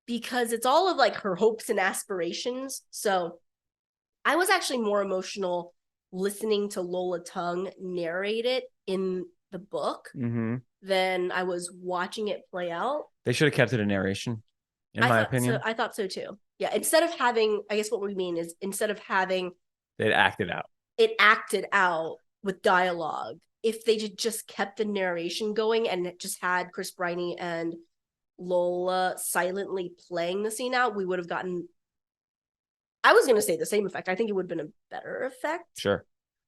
Because it's all of like her hopes and aspirations. So I was actually more emotional listening to Lola Tung narrate it in the book than I was watching it play out. They should have kept it a narration, in my opinion. I thought so too. Yeah. Instead of having, I guess what we mean is instead of having it acted out with dialogue, if they just kept the narration going and just had Chris Briney and Lola silently playing the scene out, we would have gotten, I was going to say the same effect. I think it would have been a better effect. Sure.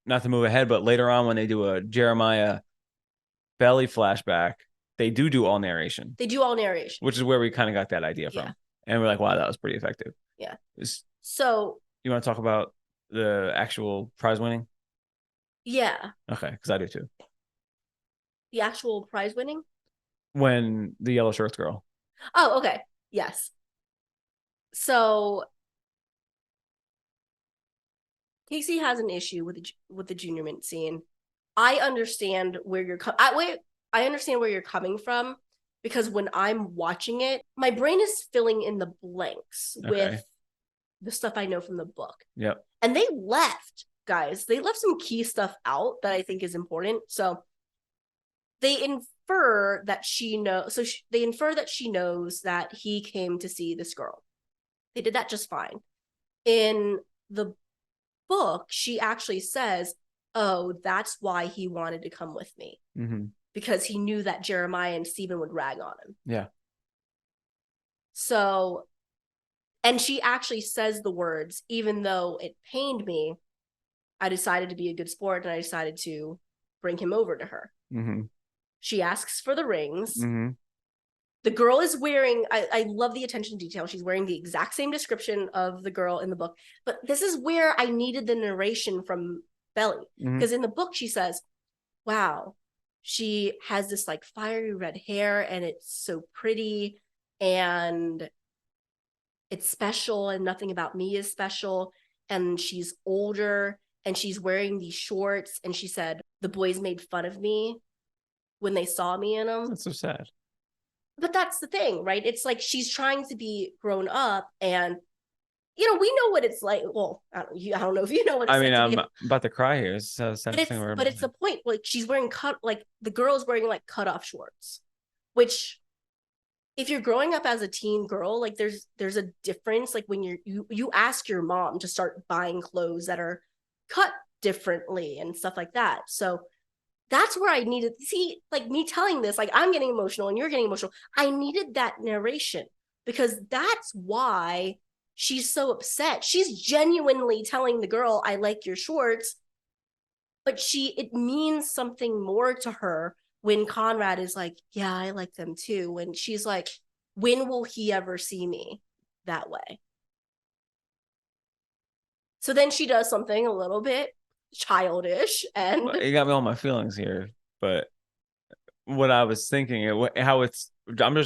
Not to move ahead, but later on when they do a Jeremiah Belly flashback, they do all narration. They do all narration. Which is where we kind of got that idea from. And we're like, wow, that was pretty effective. Yeah. So you want to talk about the actual prize winning? Yeah. Okay, because I do too. The actual prize winning? When the yellow shirts girl. Oh, okay. Yes. So Casey has an issue with the Junior Mint scene. I understand where you're I understand where you're coming from, because when I'm watching it, my brain is filling in the blanks with the stuff I know from the book. Yep. And they left some key stuff out that I think is important. So they infer that she knows. So they infer that she knows that he came to see this girl. They did that just fine. In the book, she actually says, "Oh, that's why he wanted to come with me, because he knew that Jeremiah and Stephen would rag on him." Yeah. So, and she actually says the words, "Even though it pained me, I decided to be a good sport and I decided to bring him over to her." She asks for the rings. The girl is wearing, I love the attention to detail. She's wearing the exact same description of the girl in the book. But this is where I needed the narration from Belly. Because in the book, she says, "Wow, she has this like fiery red hair and it's so pretty and it's special and nothing about me is special. And she's older and she's wearing these shorts." And she said, "The boys made fun of me when they saw me in them." That's so sad. But that's the thing, right? It's like she's trying to be grown up, and we know what it's like. Well, I don't know if you know what it's like. I mean, I'm about to cry here. It's so sad. But it's the point. Like she's wearing the girl's wearing like cut off shorts, which, if you're growing up as a teen girl, like there's a difference. Like when you ask your mom to start buying clothes that are cut differently and stuff like that. So that's where I needed, see, like me telling this, like I'm getting emotional and you're getting emotional. I needed that narration, because that's why she's so upset. She's genuinely telling the girl, "I like your shorts," but it means something more to her when Conrad is like, "Yeah, I like them too." When she's like, "When will he ever see me that way?" So then she does something a little bit childish, and you got me all my feelings here. But what I was thinking, I'm just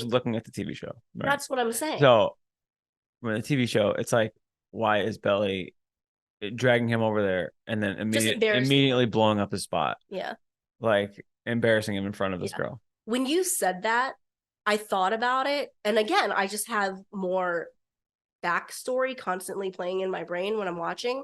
looking at the TV show. Right? That's what I'm saying. So when the TV show, it's like, why is Belly dragging him over there and then immediately blowing up his spot? Yeah. Like embarrassing him in front of this girl. When you said that, I thought about it. And again, I just have more backstory constantly playing in my brain when I'm watching.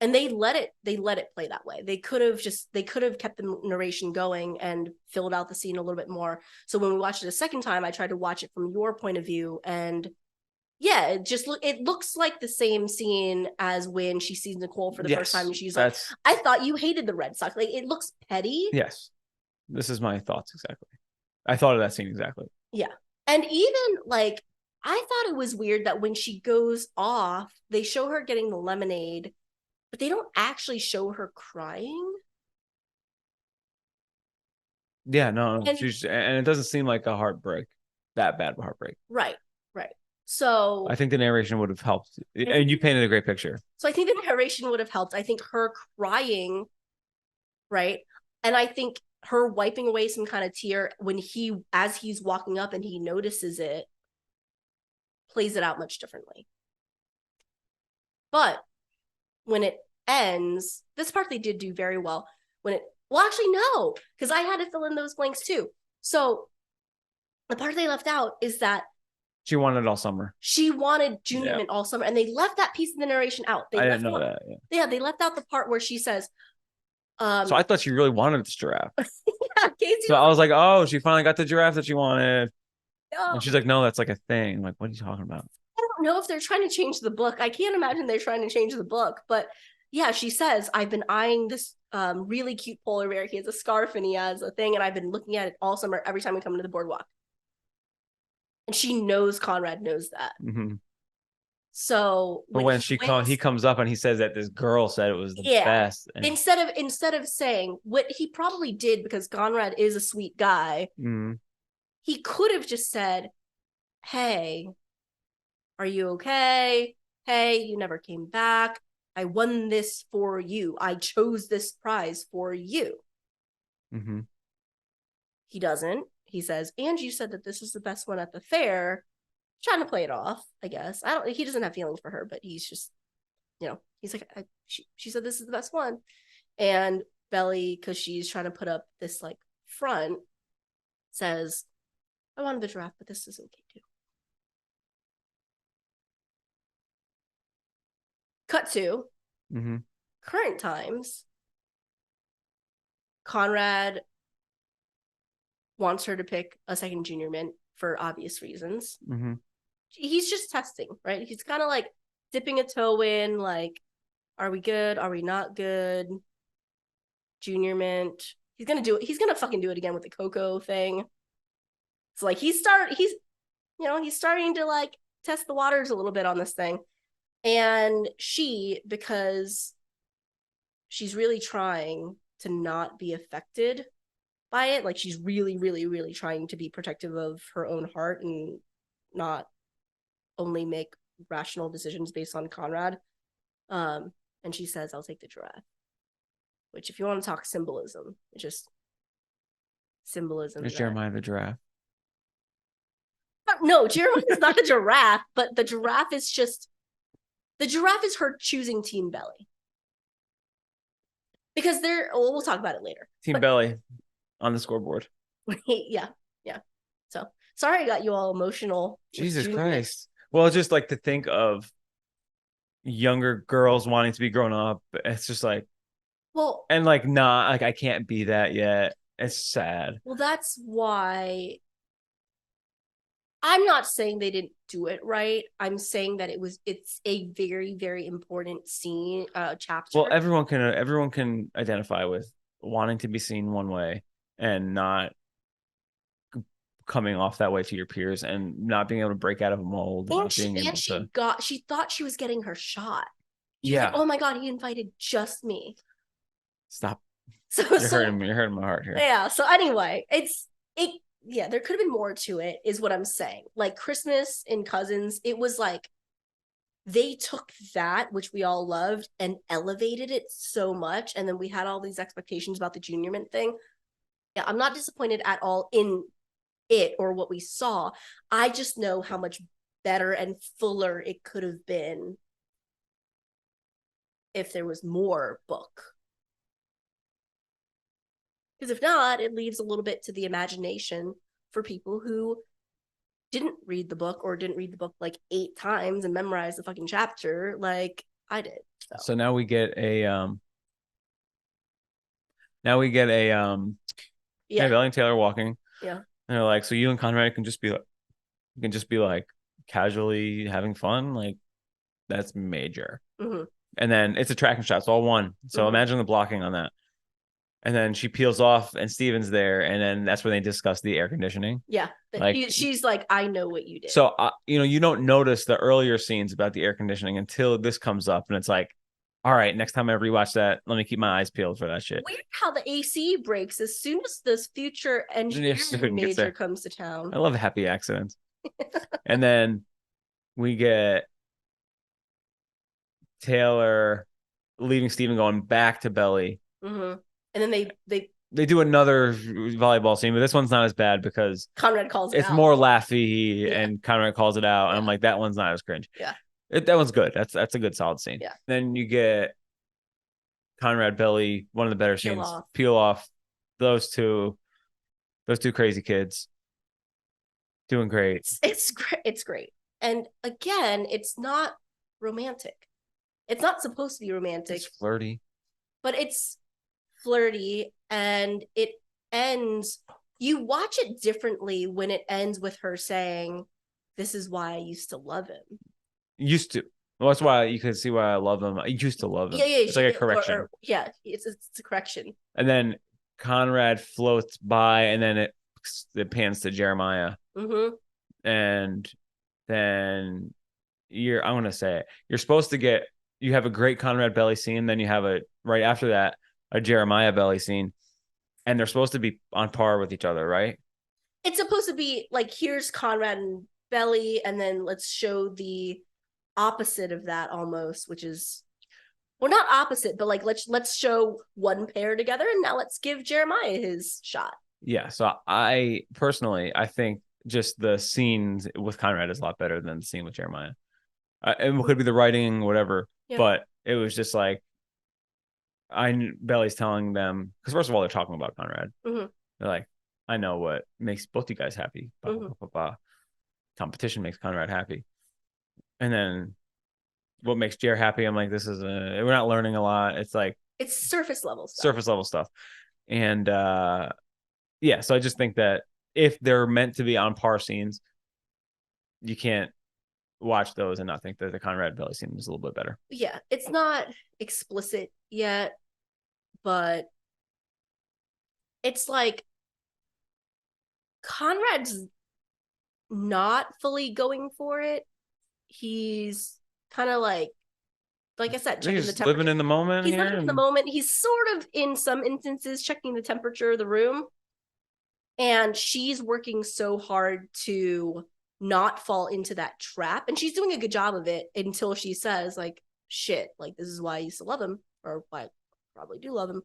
And they let it play that way. They could have kept the narration going and filled out the scene a little bit more. So when we watched it a second time, I tried to watch it from your point of view, and yeah, it looks like the same scene as when she sees Nicole for the first time, and she's like, I thought you hated the Red Sox. Like, it looks petty. Yes. This is my thoughts exactly. I thought of that scene exactly. Yeah. And even like, I thought it was weird that when she goes off, they show her getting the lemonade, but they don't actually show her crying. Yeah, no. And it doesn't seem like a heartbreak, that bad of a heartbreak. Right. So I think the narration would have helped. And you painted a great picture. So I think the narration would have helped. I think her crying, right? And I think her wiping away some kind of tear as he's walking up and he notices it, plays it out much differently. But when it ends, this part they did do very well. Actually, no, because I had to fill in those blanks too. So the part they left out is that she wanted it all summer. She wanted Junior Mint all summer, and they left that piece of the narration out. I didn't know that. Yeah, they left out the part where she says, so I thought she really wanted this giraffe. Yeah, Casey. So I was like, oh, she finally got the giraffe that she wanted. No. And she's like, no, that's like a thing. I'm like, what are you talking about? I don't know if they're trying to change the book. I can't imagine they're trying to change the book. But yeah, she says, I've been eyeing this really cute polar bear. He has a scarf and he has a thing, and I've been looking at it all summer every time we come into the boardwalk. And she knows Conrad knows that. Mm-hmm. So when he comes up and he says that this girl said it was the best. And instead of saying what he probably did, because Conrad is a sweet guy, he could have just said, hey, are you okay? Hey, you never came back. I won this for you. I chose this prize for you. Mm-hmm. He doesn't. He says, and you said that this is the best one at the fair. Trying to play it off, I guess. He doesn't have feelings for her, but he's just, he's like, she said this is the best one. And Belly, because she's trying to put up this like front, says, I wanted the giraffe, but this is okay too. Cut to current times. Conrad wants her to pick a second Junior Mint for obvious reasons. Mm-hmm. He's just testing, right? He's kind of like dipping a toe in, like, are we good? Are we not good? Junior Mint. He's gonna do it. He's gonna fucking do it again with the Coco thing. So like he's starting to like test the waters a little bit on this thing. And because she's really trying to not be affected by it, like she's really, really, really trying to be protective of her own heart and not only make rational decisions based on Conrad. And she says, I'll take the giraffe. Which, if you want to talk symbolism, it's just symbolism. Is Jeremiah the giraffe? No, Jeremiah is not the giraffe, but the giraffe is her choosing Team Belly. Because we'll talk about it later. Team Belly on the scoreboard. Yeah. So sorry I got you all emotional. Jesus Christ. Well, just like to think of younger girls wanting to be grown up. It's just like, well, and like not like I can't be that yet. It's sad. Well, that's why I'm not saying they didn't do it right. I'm saying that it's a very, very important scene, chapter. Well, everyone can identify with wanting to be seen one way and not coming off that way to your peers and not being able to break out of a mold. She thought she was getting her shot. She's like, oh my God, he invited just me. Stop. You're hurting me. You're hurting my heart here. Yeah. So anyway, there could have been more to it, is what I'm saying. Like Christmas in Cousins, it was like they took that, which we all loved, and elevated it so much. And then we had all these expectations about the Junior Mint thing. Yeah, I'm not disappointed at all in it or what we saw. I just know how much better and fuller it could have been if there was more book. Because if not, it leaves a little bit to the imagination for people who didn't read the book or didn't read the book like 8 times and memorize the fucking chapter. Like, I did. So now we get a Hey, Yeah. Belly and Taylor walking. Yeah. And they're like, so you and Conrad can just be like casually having fun. Like that's major. Hmm. And then it's a tracking shot. It's all one. So imagine the blocking on that. And then she peels off and Steven's there. And then that's when they discuss the air conditioning. Yeah. Like she's like, I know what you did. so, you don't notice the earlier scenes about the air conditioning until this comes up. And it's like, all right, next time I rewatch that, let me keep my eyes peeled for that shit. Weird how the AC breaks as soon as this future engineering major comes to town. I love happy accidents. And then we get Taylor leaving Steven going back to Belly. Mm-hmm. And then they do another volleyball scene, but this one's not as bad because Conrad calls it it's out. more laughy and Conrad calls it out. And I'm like, that one's not as cringe. Yeah. That one's good. That's a good solid scene. Yeah. Then you get Conrad Belly, one of the better scenes. Peel off those two crazy kids. Doing great. It's great. It's great. And again, it's not romantic. It's not supposed to be romantic. It's flirty. But it's flirty and it ends. You watch it differently when it ends with her saying, "This is why I used to love him." Used to. Well, that's why you can see why I love him. I used to love him. Yeah. It's like a correction. It's a correction. And then Conrad floats by, and then it pans to Jeremiah. Mm-hmm. And then I'm gonna say it. You're supposed to get. You have a great Conrad Belly scene, then you have right after that a Jeremiah Belly scene, and they're supposed to be on par with each other, right? It's supposed to be like, here's Conrad and Belly, and then let's show the opposite of that almost, which is, well, not opposite, but like let's show one pair together, and now let's give Jeremiah his shot. Yeah. So I personally, I think just the scenes with Conrad is a lot better than the scene with Jeremiah. It could be the writing, whatever, but it was just like Belly's telling them, because first of all, they're talking about Conrad. Mm-hmm. They're like, I know what makes both you guys happy. Competition makes Conrad happy. And then what makes Jer happy? I'm like, we're not learning a lot. It's like, it's surface level stuff. And so I just think that if they're meant to be on par scenes, you can't watch those and not think that the Conrad Belly scene is a little bit better. Yeah, it's not explicit yet, but it's like Conrad's not fully going for it. He's kind of like I said, checking the temperature. Living in the moment. He's living in the moment. He's sort of, in some instances, checking the temperature of the room. And she's working so hard to not fall into that trap. And she's doing a good job of it until she says, like, shit, like, this is why I used to love him, or why I probably do love him.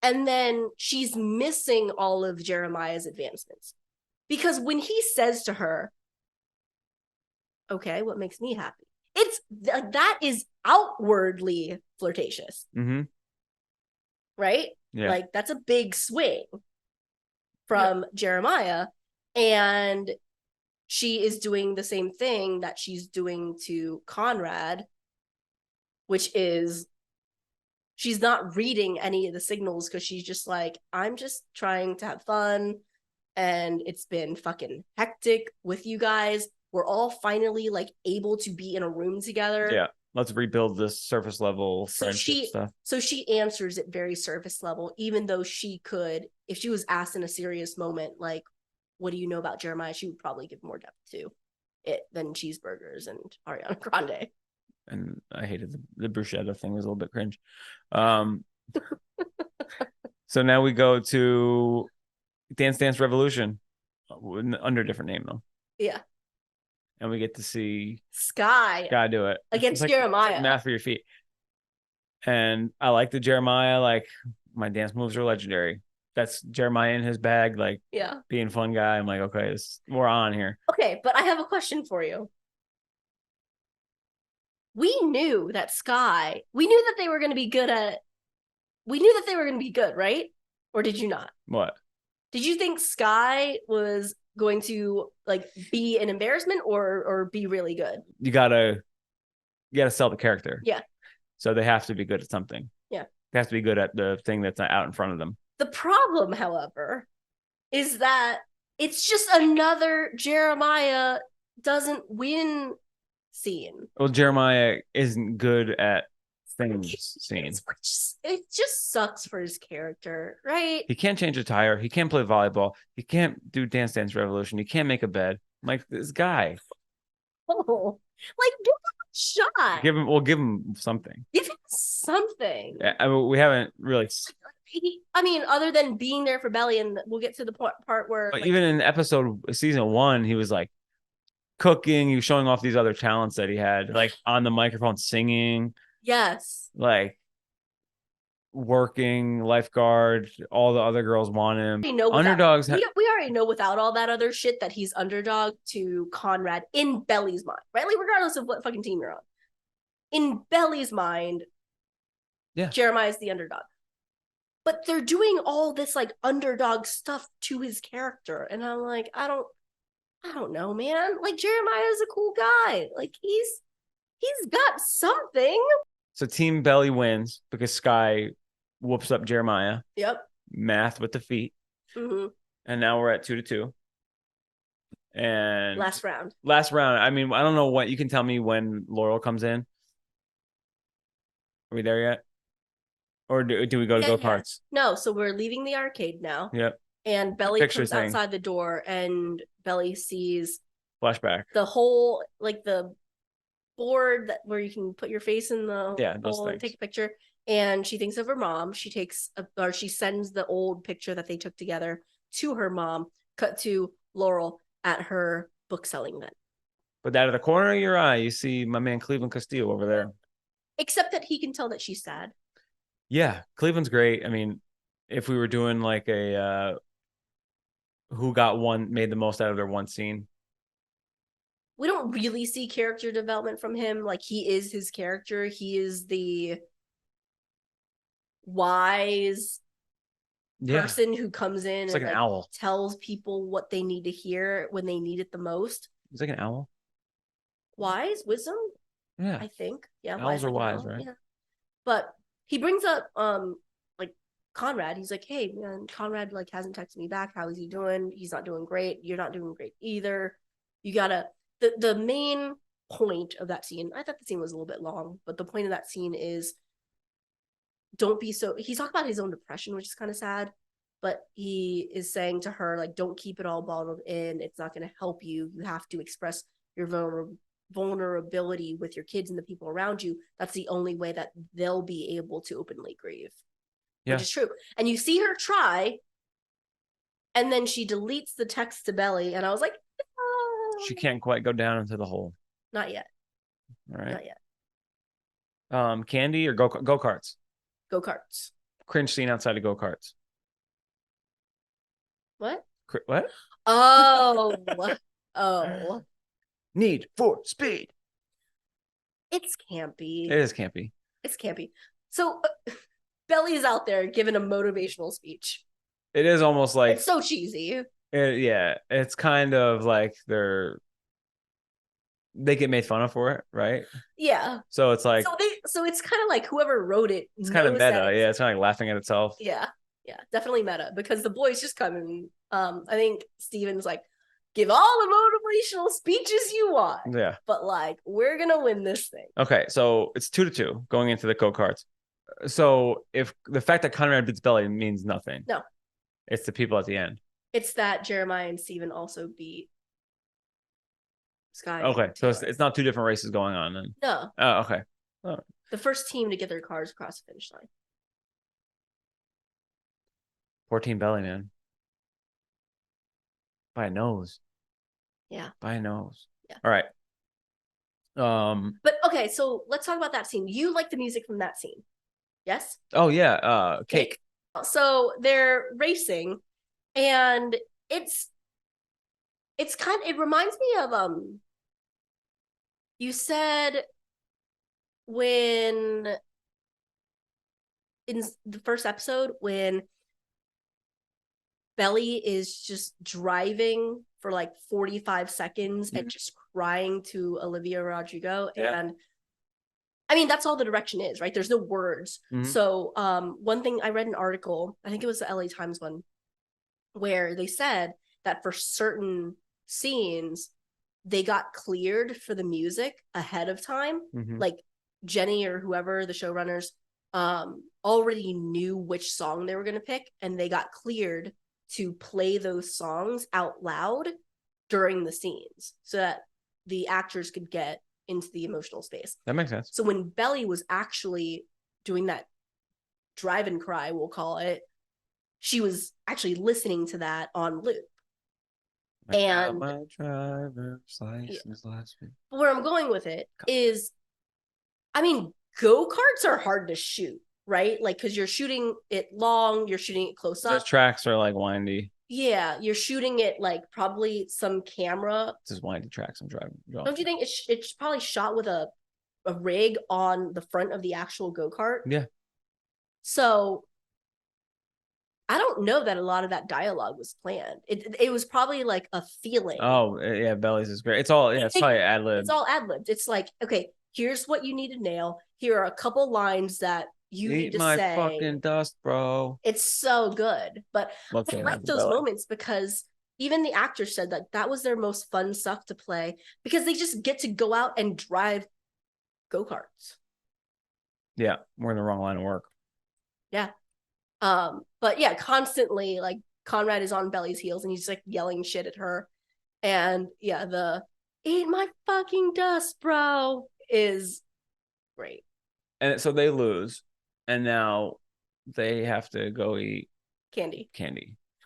And then she's missing all of Jeremiah's advancements. Because when he says to her, okay, what makes me happy? That is outwardly flirtatious. Mm-hmm. Right? Yeah. Like, that's a big swing from Jeremiah. And she is doing the same thing that she's doing to Conrad, which is she's not reading any of the signals because she's just like, I'm just trying to have fun. And it's been fucking hectic with you guys. We're all finally like able to be in a room together. Yeah. Let's rebuild this surface level friendship stuff. So she answers it very surface level, even though she could, if she was asked in a serious moment, like, what do you know about Jeremiah? She would probably give more depth to it than cheeseburgers and Ariana Grande. And I hated the bruschetta thing. Was a little bit cringe. So now we go to Dance Dance Revolution under a different name though. Yeah. And we get to see Sky do it against Jeremiah. Math for your feet. And I like the Jeremiah, like, my dance moves are legendary. That's Jeremiah in his bag, like, being fun guy. I'm like, okay, we're on here. Okay, but I have a question for you. We knew that they were going to be good, right? Or did you not? What? Did you think Sky was going to like be an embarrassment or be really good? You gotta you got to sell the character. Yeah. So they have to be good at something. Yeah. They have to be good at the thing that's out in front of them. The problem, however, is that it's just another Jeremiah doesn't win scene. Well, Jeremiah isn't good at things scene. It just sucks for his character, right? He can't change a tire. He can't play volleyball. He can't do Dance Dance Revolution. He can't make a bed. I'm like, this guy. Oh, like, give him a shot. We'll give him something. Give him something. I mean, we haven't really. I mean, other than being there for Belly, and we'll get to the part where. But like, even in season 1, he was like cooking. He was showing off these other talents that he had, like on the microphone, singing. Yes. Like working lifeguard. All the other girls want him. Underdogs. We already know without all that other shit that he's underdog to Conrad in Belly's mind, right? Like regardless of what fucking team you're on. In Belly's mind, yeah, Jeremiah's the underdog. But they're doing all this like underdog stuff to his character, and I'm like, I don't know, man. Like Jeremiah's a cool guy. Like he's got something. So Team Belly wins because Sky whoops up Jeremiah. Yep. Math with the feet. Mm-hmm. And now we're at 2-2. And last round. I mean, I don't know what you can tell me when Laurel comes in. Are we there yet? Or do we go to go-karts? No, so we're leaving the arcade now. Yep. And Belly comes outside the door, and Belly sees flashback. The whole, like the board where you can put your face in the hole and take a picture. And she thinks of her mom. She sends the old picture that they took together to her mom. Cut to Laurel at her book selling event. But out of the corner of your eye, you see my man Cleveland Castillo over there. Except that he can tell that she's sad. Yeah, Cleveland's great. I mean, if we were doing like a who made the most out of their one scene. We don't really see character development from him. Like he is his character. He is the wise person who comes in and like an owl. Tells people what they need to hear when they need it the most. He's like an owl. Wise, wisdom. Yeah, I think. Yeah, owls are wise, right? Yeah. But he brings up like Conrad. He's like, hey man, Conrad like hasn't texted me back. How is he doing? He's not doing great. You're not doing great either. You gotta the main point of that scene. I thought the scene was a little bit long, but the point of that scene is don't be so. He's talking about his own depression, which is kind of sad. But he is saying to her like, don't keep it all bottled in. It's not going to help you. You have to express your vulnerability with your kids and the people around you. That's the only way that they'll be able to openly grieve. Yeah. Which is true. And you see her try, and then she deletes the text to Belly, and I was like, oh. She can't quite go down into the hole. Not yet. All right. Not yet. Candy or go-karts? Go-karts. Cringe scene outside of go-karts. What? What? Oh. Oh. Need for Speed. It's campy. It is campy. It's campy. So Belly's out there giving a motivational speech. It is almost like it's so cheesy. It's kind of like they get made fun of for it, right? Yeah. So it's like so it's kind of like whoever wrote it. It's kind of meta. Yeah, it's kind of like laughing at itself. Yeah. Yeah, definitely meta because the boys just come in. I think Steven's like, give all the motivational speeches you want. Yeah. But like, we're going to win this thing. Okay. So it's 2-2 going into the go-karts. So if the fact that Conrad beats Belly means nothing. No. It's the people at the end. It's that Jeremiah and Steven also beat Sky. Okay. So it's not two different races going on then. No. Oh, okay. Oh. The first team to get their cars across the finish line. Poor Team Belly, man. By a nose. Yeah. By a nose. Yeah. All right. But okay, so let's talk about that scene. You like the music from that scene. Yes? Oh yeah. Cake. So they're racing and it reminds me of you said when in the first episode when Belly is just driving for like 45 seconds and just crying to Olivia Rodrigo. Yeah. And I mean, that's all the direction is, right? There's no words. Mhm. So one thing, I read an article, I think it was the LA Times one, where they said that for certain scenes, they got cleared for the music ahead of time. Like Jenny or whoever, the showrunners, already knew which song they were going to pick, and they got cleared to play those songs out loud during the scenes so that the actors could get into the emotional space. That makes sense. So when Belly was actually doing that drive and cry, we'll call it, she was actually listening to that on loop. And my driver's license last week. Where I'm going with it is, I mean, go-karts are hard to shoot, right? Like, because you're shooting it long, you're shooting it close up. Those tracks are like windy. Yeah, you're shooting it like probably some camera. This is windy tracks I'm driving. Don't you think it's probably shot with a rig on the front of the actual go-kart? Yeah. So I don't know that a lot of that dialogue was planned. It was probably like a feeling. Oh yeah, Belly's is great. It's all it's probably ad lib. It's all ad libbed. It's like, okay, here's what you need to nail. Here are a couple lines that you need to my say. Fucking dust, bro. It's so good, but I like those Belly. moments because even the actors said that was their most fun stuff to play because they just get to go out and drive go-karts. Yeah, we're in the wrong line of work. Yeah. But yeah, constantly like Conrad is on Belly's heels and he's like yelling shit at her. And yeah, the eat my fucking dust, bro, is great. And so they lose, and now they have to go eat candy.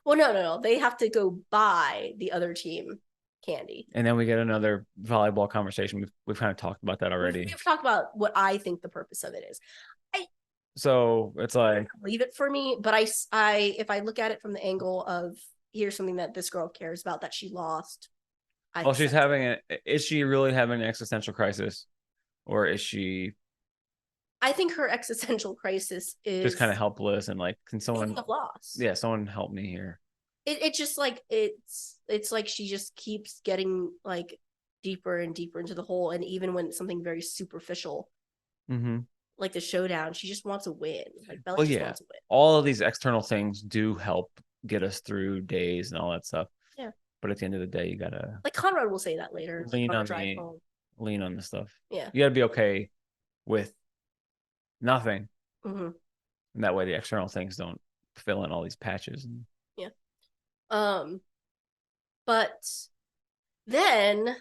Well, no. They have to go buy the other team candy. And then we get another volleyball conversation. We've kind of talked about that already. We've talked about what I think the purpose of it is. So it's like, leave it for me, but I if I look at it from the angle of here's something that this girl cares about that she lost. She's having is she really having an existential crisis, or is she? I think her existential crisis is just kind of helpless and like, can someone lost? Yeah, someone help me here. It's just like it's like she just keeps getting like deeper and deeper into the hole, and even when it's something very superficial. Like the showdown, she just wants a win. Like Belly just wants a win. All of these external things do help get us through days and all that stuff. Yeah. But at the end of the day, you gotta, like Conrad will say that later. Lean on the stuff. Yeah. You gotta be okay with nothing. And that way the external things don't fill in all these patches. Yeah. But then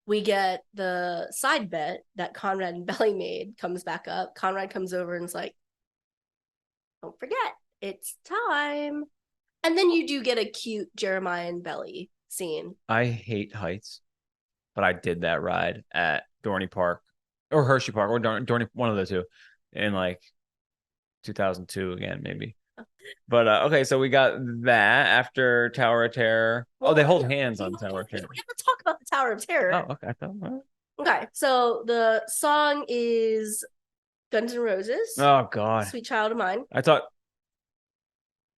we get the side bet that Conrad and Belly made comes back up. Conrad comes over and is like, don't forget, it's time. And then you do get a cute Jeremiah and Belly scene. I hate heights, but I did that ride at Dorney Park or Hershey Park or Dorney, one of the two, in like 2002 again, maybe. But okay, so we got that after Tower of Terror. Well, they hold hands on Tower of Terror. We have to talk about the Tower of Terror. Oh, okay. Okay, so the song is Guns N' Roses. Oh God, Sweet Child of Mine. I thought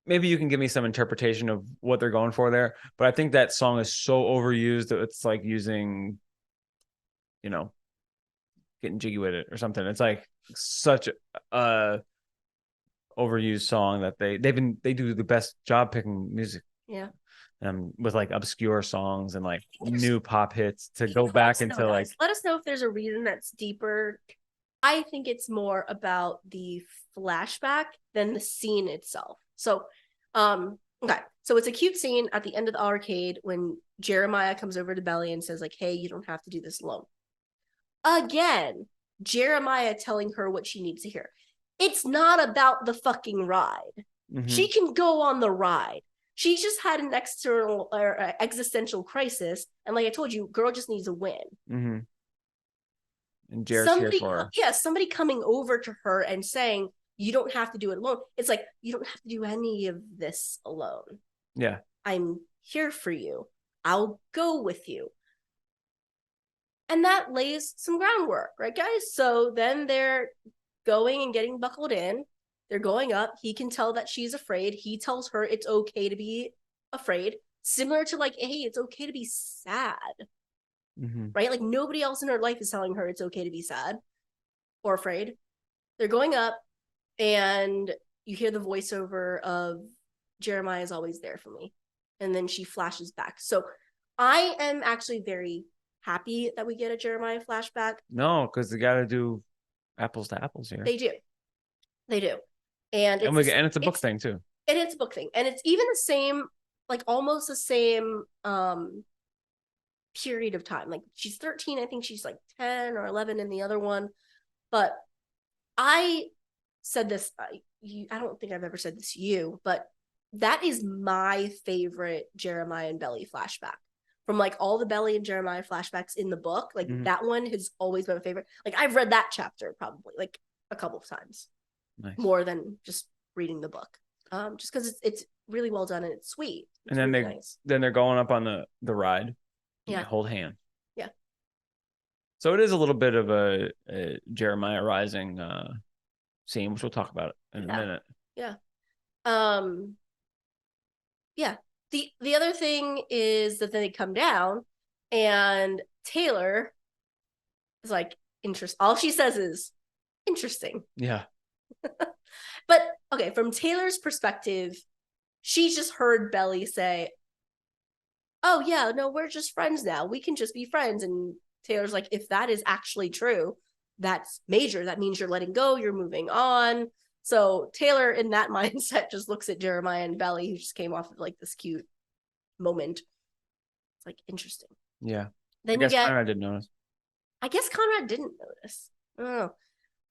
maybe you can give me some interpretation of what they're going for there, but I think that song is so overused that it's like using, getting jiggy with it or something. It's like such a overused song that they do the best job picking music. Yeah. With like obscure songs and like new pop hits to go back into like. Let us know if there's a reason that's deeper. I think it's more about the flashback than the scene itself. So, okay. So it's a cute scene at the end of the arcade when Jeremiah comes over to Belly and says like, hey, you don't have to do this alone. Again, Jeremiah telling her what she needs to hear. It's not about the fucking ride. She can go on the ride. She just had an external or existential crisis. And like I told you, girl just needs a win. And Jared's here for her. Yeah, somebody coming over to her and saying, you don't have to do it alone. It's like, you don't have to do any of this alone. Yeah. I'm here for you. I'll go with you. And that lays some groundwork, right, guys? So then they're going and getting buckled in. They're going up. He can tell that she's afraid. He tells her it's okay to be afraid. Similar to like, hey, it's okay to be sad. right? Like nobody else in her life is telling her it's okay to be sad or afraid. They're going up, and you hear the voiceover of Jeremiah is always there for me. And then she flashes back. So I am actually very happy that we get a Jeremiah flashback. No, because they got to do apples to apples here. They do. They do. And it's a book thing too. And it's a book thing. And it's even the same, like almost the same period of time. Like she's 13, I think she's like 10 or 11 in the other one. But I said this, I don't think I've ever said this to you, but that is my favorite Jeremiah and Belly flashback. From like all the Belly and Jeremiah flashbacks in the book, like that one has always been my favorite. Like I've read that chapter probably like a couple of times. Nice. More than just reading the book. Just because it's really well done and it's sweet. It's and then really then they're going up on the ride. Yeah. Hold hand. Yeah. So it is a little bit of a Jeremiah rising scene, which we'll talk about in a minute. Yeah. Yeah. The other thing is that they come down and Taylor is like, interesting. All she says is interesting. Yeah. But okay, from Taylor's perspective, she just heard Belly say, oh yeah, no, we're just friends now. We can just be friends. And Taylor's like, if that is actually true, that's major. That means you're letting go, you're moving on. So Taylor in that mindset just looks at Jeremiah and Belly, who just came off of like this cute moment. It's like interesting. Yeah. Then I guess Conrad didn't notice. I guess Conrad didn't notice. I don't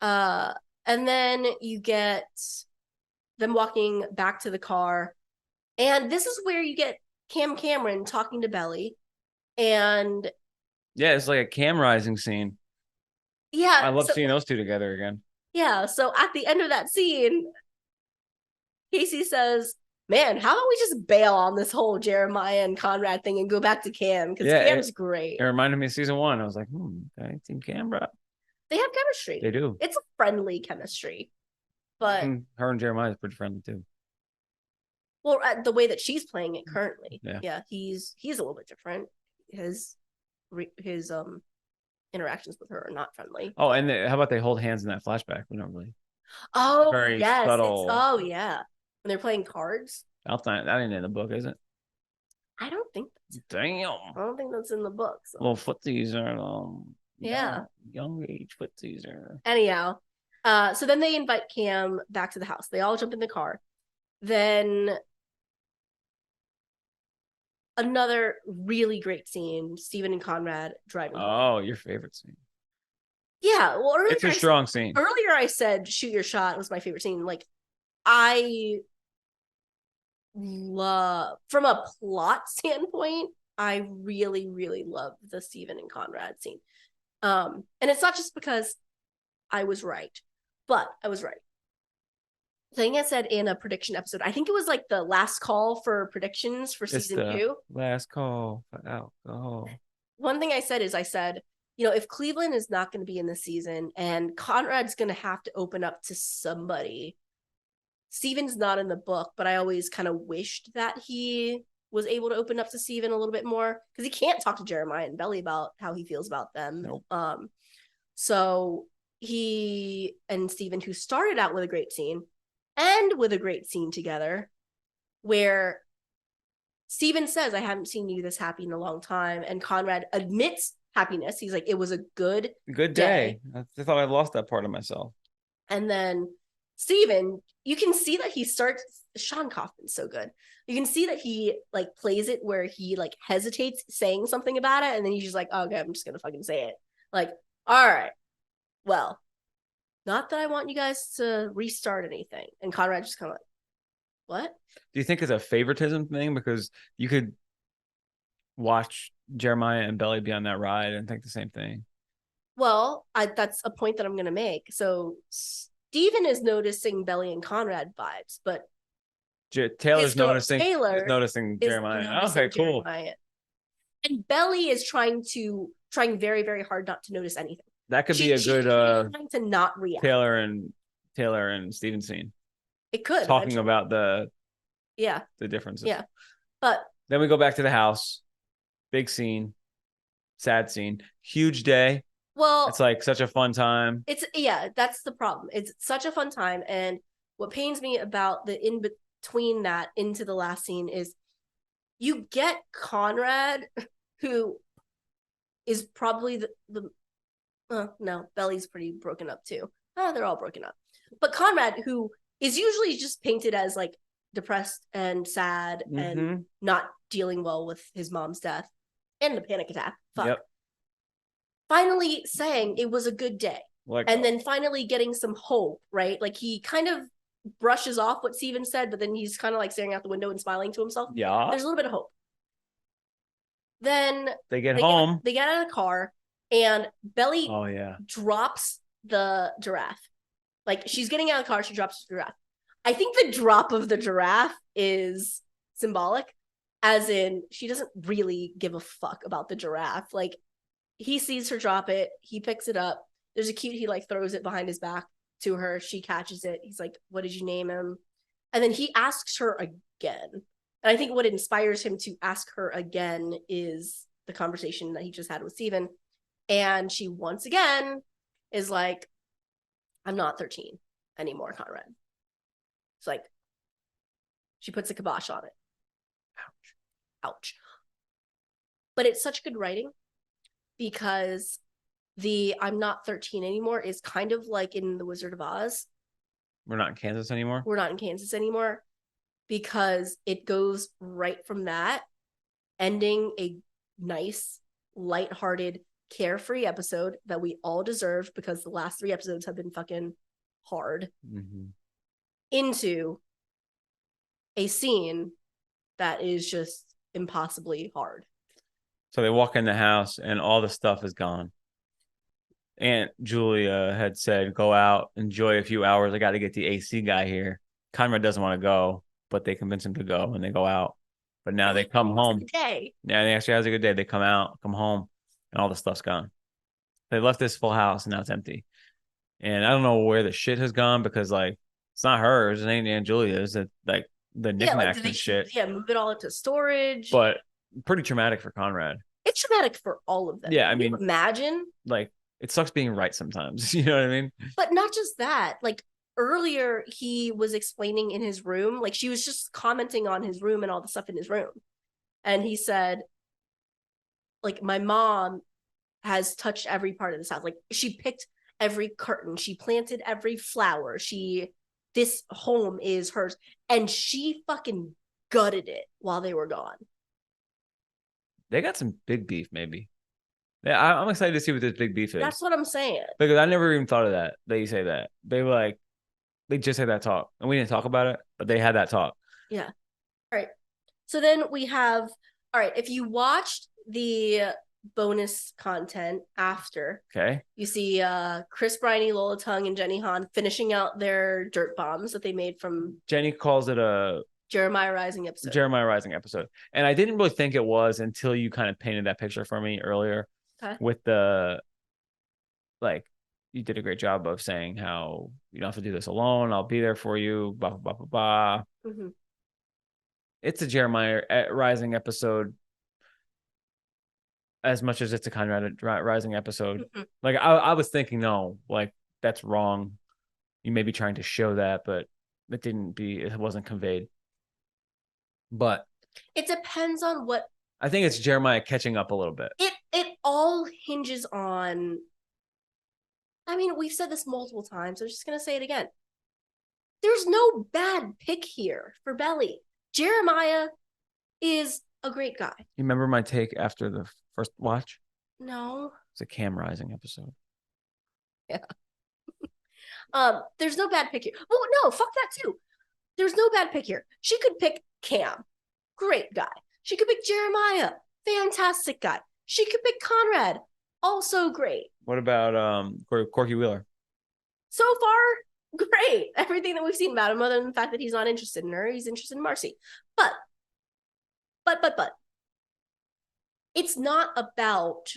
know. And then you get them walking back to the car. And this is where you get Cameron talking to Belly. And yeah, it's like a cam rising scene. Yeah. I love seeing those two together again. Yeah. So at the end of that scene, Casey says, man, how about we just bail on this whole Jeremiah and Conrad thing and go back to Cam? Because Cam's great. It reminded me of season 1. I was like, okay, Team Cam, bro. They have chemistry. They do. It's a friendly chemistry. But her and Jeremiah is pretty friendly too. Well, the way that she's playing it currently. Yeah. He's a little bit different. His interactions with her are not friendly. Oh, and how about they hold hands in that flashback? We don't really. Oh, very yes. subtle. Oh, yeah. When they're playing cards. That ain't in the book, is it? I don't think that's Damn. I don't think that's in the book. So. Little footsies are young age footsies are. Anyhow, so then they invite Cam back to the house. They all jump in the car. Then another really great scene, Steven and Conrad driving home. Your favorite scene. Yeah, well, it's a strong scene. Earlier I said Shoot Your Shot was my favorite scene. Like, I love, from a plot standpoint, I really, really love the Steven and Conrad scene. And it's not just because I was right, but I was right. The thing I said in a prediction episode, I think it was like the last call for predictions for season 2. Last call for alcohol. One thing I said is if Cleveland is not going to be in the season and Conrad's going to have to open up to somebody, Steven's not in the book, but I always kind of wished that he was able to open up to Steven a little bit more because he can't talk to Jeremiah and Belly about how he feels about them. Nope. So he and Steven, who started out with a great scene, end with a great scene together where Steven says, I haven't seen you this happy in a long time. And Conrad admits happiness. He's like, it was a good day. I thought I lost that part of myself. And then Steven, you can see that he starts, Sean Kaufman's so good. You can see that he like plays it where he like hesitates saying something about it. And then he's just like, oh, okay, I'm just going to fucking say it. Like, all right, well, not that I want you guys to restart anything. And Conrad just kind of like, what? Do you think it's a favoritism thing? Because you could watch Jeremiah and Belly be on that ride and think the same thing. Well, that's a point that I'm going to make. So Steven is noticing Belly and Conrad vibes, but Taylor's noticing Jeremiah. Okay, cool. Jeremiah. And Belly is trying very, very hard not to notice anything. That could be a good trying to not react. Taylor and Steven scene. It could talking about the differences. Yeah, but then we go back to the house. Big scene. Sad scene. Huge day. Well, It's like such a fun time. That's the problem. It's such a fun time. And what pains me about the in between that into the last scene is you get Conrad, who is probably no, Belly's pretty broken up too. They're all broken up. But Conrad, who is usually just painted as like depressed and sad and not dealing well with his mom's death and the panic attack. Fuck. Yep. Finally saying it was a good day. And then finally getting some hope, right? Like he kind of brushes off what Steven said, but then he's kind of like staring out the window and smiling to himself. Yeah. There's a little bit of hope. Then they get home. They get out of the car and Belly drops the giraffe. Like she's getting out of the car, she drops the giraffe. I think the drop of the giraffe is symbolic, as in she doesn't really give a fuck about the giraffe. Like he sees her drop it, he picks it up. There's a cute, he like throws it behind his back to her. She catches it. He's like, what did you name him? And then he asks her again. And I think what inspires him to ask her again is the conversation that he just had with Steven. And she once again is like, I'm not 13 anymore, Conrad. It's like, she puts a kibosh on it. Ouch. But it's such good writing because the I'm not 13 anymore is kind of like in The Wizard of Oz. We're not in Kansas anymore. We're not in Kansas anymore because it goes right from that, ending a nice, lighthearted, carefree episode that we all deserved because the last 3 episodes have been fucking hard, into a scene that is just impossibly hard. So they walk in the house and all the stuff is gone. Aunt Julia had said, go out, enjoy a few hours. I got to get the AC guy here. Conrad doesn't want to go, but they convince him to go and they go out. But now they come home. Yeah, they actually has a good day. They come home, and all the stuff's gone. They left this full house and now it's empty. And I don't know where the shit has gone because like it's not hers, it ain't Aunt Julia's. It's like the knickknacks and shit. Yeah, move it all into storage. But pretty traumatic for Conrad. It's traumatic for all of them. Yeah, I mean, imagine like it sucks being right sometimes. You know what I mean? But not just that. Like earlier, he was explaining in his room, like she was just commenting on his room and all the stuff in his room. And he said, like, my mom has touched every part of this house. Like she picked every curtain, she planted every flower. This home is hers. And she fucking gutted it while they were gone. They got some big beef, maybe. Yeah, I'm excited to see what this big beef is. That's what I'm saying. Because I never even thought of that. They say that. They just had that talk. And we didn't talk about it, but they had that talk. Yeah. All right. So then we have, all right, if you watched the bonus content after, okay, you see Chris Briney, Lola Tung, and Jenny Han finishing out their dirt bombs that they made from. Jenny calls it a Jeremiah Rising episode. And I didn't really think it was until you kind of painted that picture for me earlier. With the, like, you did a great job of saying how you don't have to do this alone. I'll be there for you. Blah, blah, blah, blah, blah. It's a Jeremiah Rising episode as much as it's a Conrad Rising episode. Like, I was thinking, no, like, that's wrong. You may be trying to show that, but it wasn't conveyed. But it depends on what. I think it's Jeremiah catching up a little bit. It all hinges on. I mean, we've said this multiple times. I'm just gonna say it again. There's no bad pick here for Belly. Jeremiah is a great guy. You remember my take after the first watch? No. It's a Cam Rising episode. Yeah. There's no bad pick here. Well, no, fuck that too. There's no bad pick here. She could pick Cam. Great guy. She could pick Jeremiah. Fantastic guy. She could pick Conrad. Also great. What about Corky Wheeler? So far, great. Everything that we've seen about him, other than the fact that he's not interested in her, he's interested in Marcy. But it's not about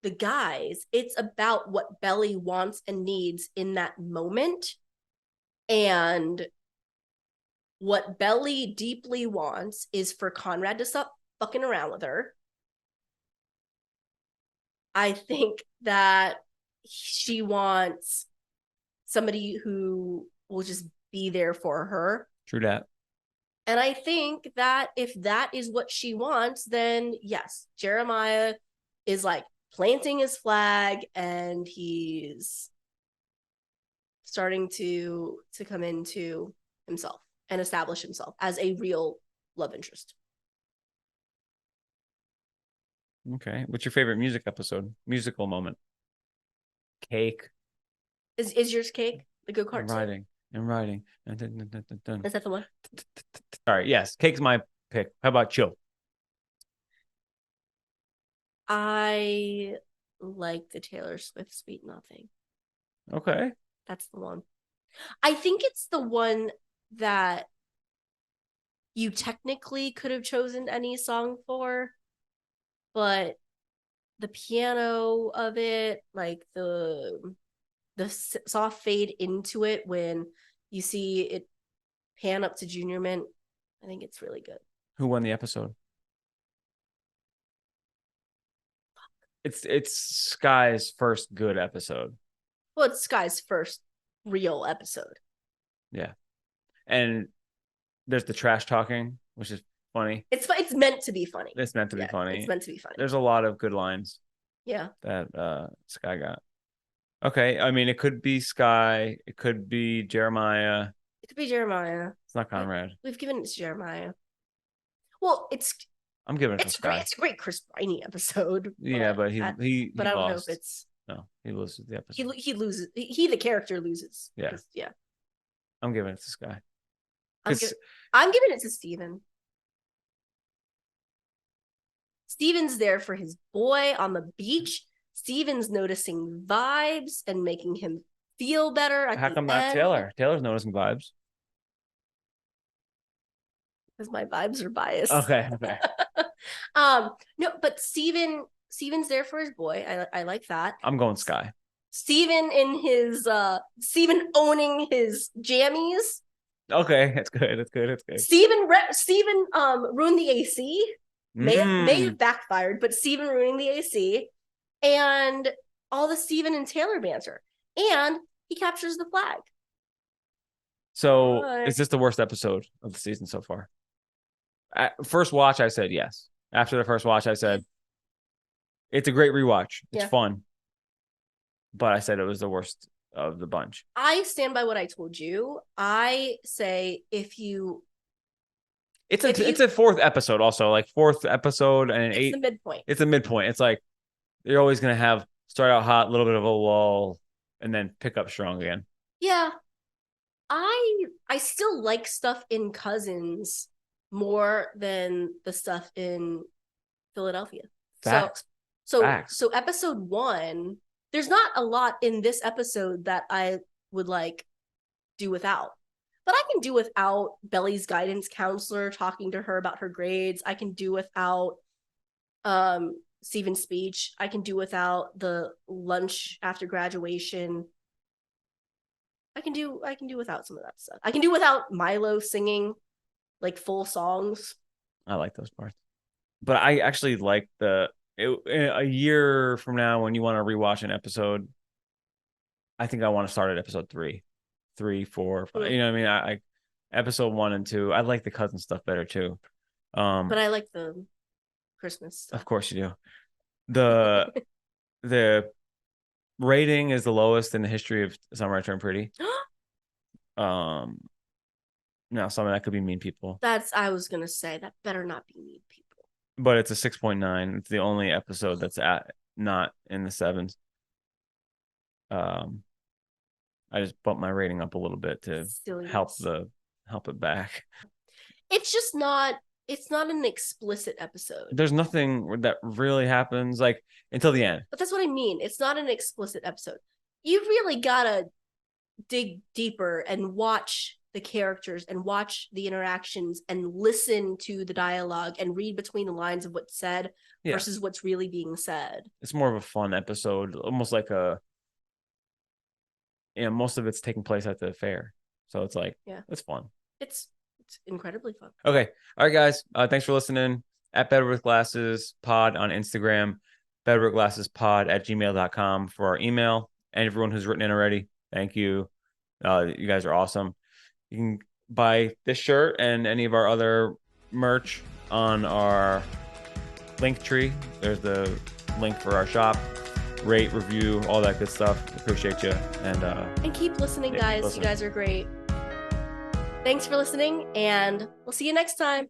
the guys. It's about what Belly wants and needs in that moment. And what Belly deeply wants is for Conrad to stop fucking around with her I think that she wants somebody who will just be there for her. True that. And I think that if that is what she wants, then yes, Jeremiah is like planting his flag and he's starting to come into himself and establish himself as a real love interest. Okay. What's your favorite musical moment? Cake. Is yours Cake? The go-kart And song? riding. And riding. Dun, dun, dun, dun, dun, dun. Is that the one? All right. Yes. Cake's my pick. How about you? I like the Taylor Swift Sweet Nothing. Okay. That's the one. I think it's the one that you technically could have chosen any song for, but the piano of it, like the soft fade into it when you see it pan up to Junior Mint, I think it's really good. Who won the episode? It's Sky's first good episode. Well, it's Sky's first real episode. Yeah. And there's the trash talking, which is funny. It's meant to be funny. It's meant to be funny. It's meant to be funny. There's a lot of good lines. Yeah. That Sky got. Okay. I mean, it could be Sky. It could be Jeremiah. It could be Jeremiah. It's not Conrad. We've given it to Jeremiah. Well, I'm giving it to Sky. It's a great Chris Briney episode. Yeah, but he but I don't lost. know if it's No, he loses the episode. he loses. He the character loses. Yeah. Yeah. I'm giving it to Sky. I'm giving it to Steven. Steven's there for his boy on the beach. Steven's noticing vibes and making him feel better. How come not Taylor? Taylor's noticing vibes. Because my vibes are biased. Okay. No, but Steven's there for his boy. I like that. I'm going Sky. Steven in his Steven owning his jammies. Okay, that's good. That's good. That's good. Steven ruined the AC. May have backfired, but Steven ruining the AC and all the Steven and Taylor banter. And he captures the flag. So is this the worst episode of the season so far? At first watch, I said yes. After the first watch, I said it's a great rewatch. It's fun. But I said it was the worst of the bunch. I stand by what I told you. I say if you it's a fourth episode also, like fourth episode and it's the midpoint. It's a midpoint. It's like you're always gonna have start out hot, a little bit of a lull, and then pick up strong again. Yeah. I still like stuff in Cousins more than the stuff in Philadelphia. Facts. So episode 1, there's not a lot in this episode that I would like do without. But I can do without Belly's guidance counselor talking to her about her grades. I can do without Steven's speech. I can do without the lunch after graduation. I can do without some of that stuff. I can do without Milo singing like full songs. I like those parts. But I actually like a year from now when you want to rewatch an episode, I think I want to start at episode 3, 4, 5. You know what I mean? I episode 1 and 2. I like the cousin stuff better too. But I like the Christmas stuff. Of course you do. The rating is the lowest in the history of Summer I Turned Pretty. Now some of that could be mean people. I was gonna say that better not be mean people. But it's a 6.9. It's the only episode that's not in the 7s. I just bumped my rating up a little bit to help it back. It's just not. It's not an explicit episode. There's nothing that really happens like until the end. But that's what I mean. It's not an explicit episode. You really gotta dig deeper and watch the characters and watch the interactions and listen to the dialogue and read between the lines of what's said versus what's really being said. It's more of a fun episode, almost like most of it's taking place at the fair. So it's like, it's fun. It's incredibly fun. Okay. All right, guys. Thanks for listening. At Better With Glasses pod on Instagram. bedrockglassespod@gmail.com for our email. And everyone who's written in already, thank you. You guys are awesome. You can buy this shirt and any of our other merch on our link tree. There's the link for our shop. Rate, review, all that good stuff. Appreciate you. And keep listening, yeah, guys. listen. You guys are great. Thanks for listening, and we'll see you next time.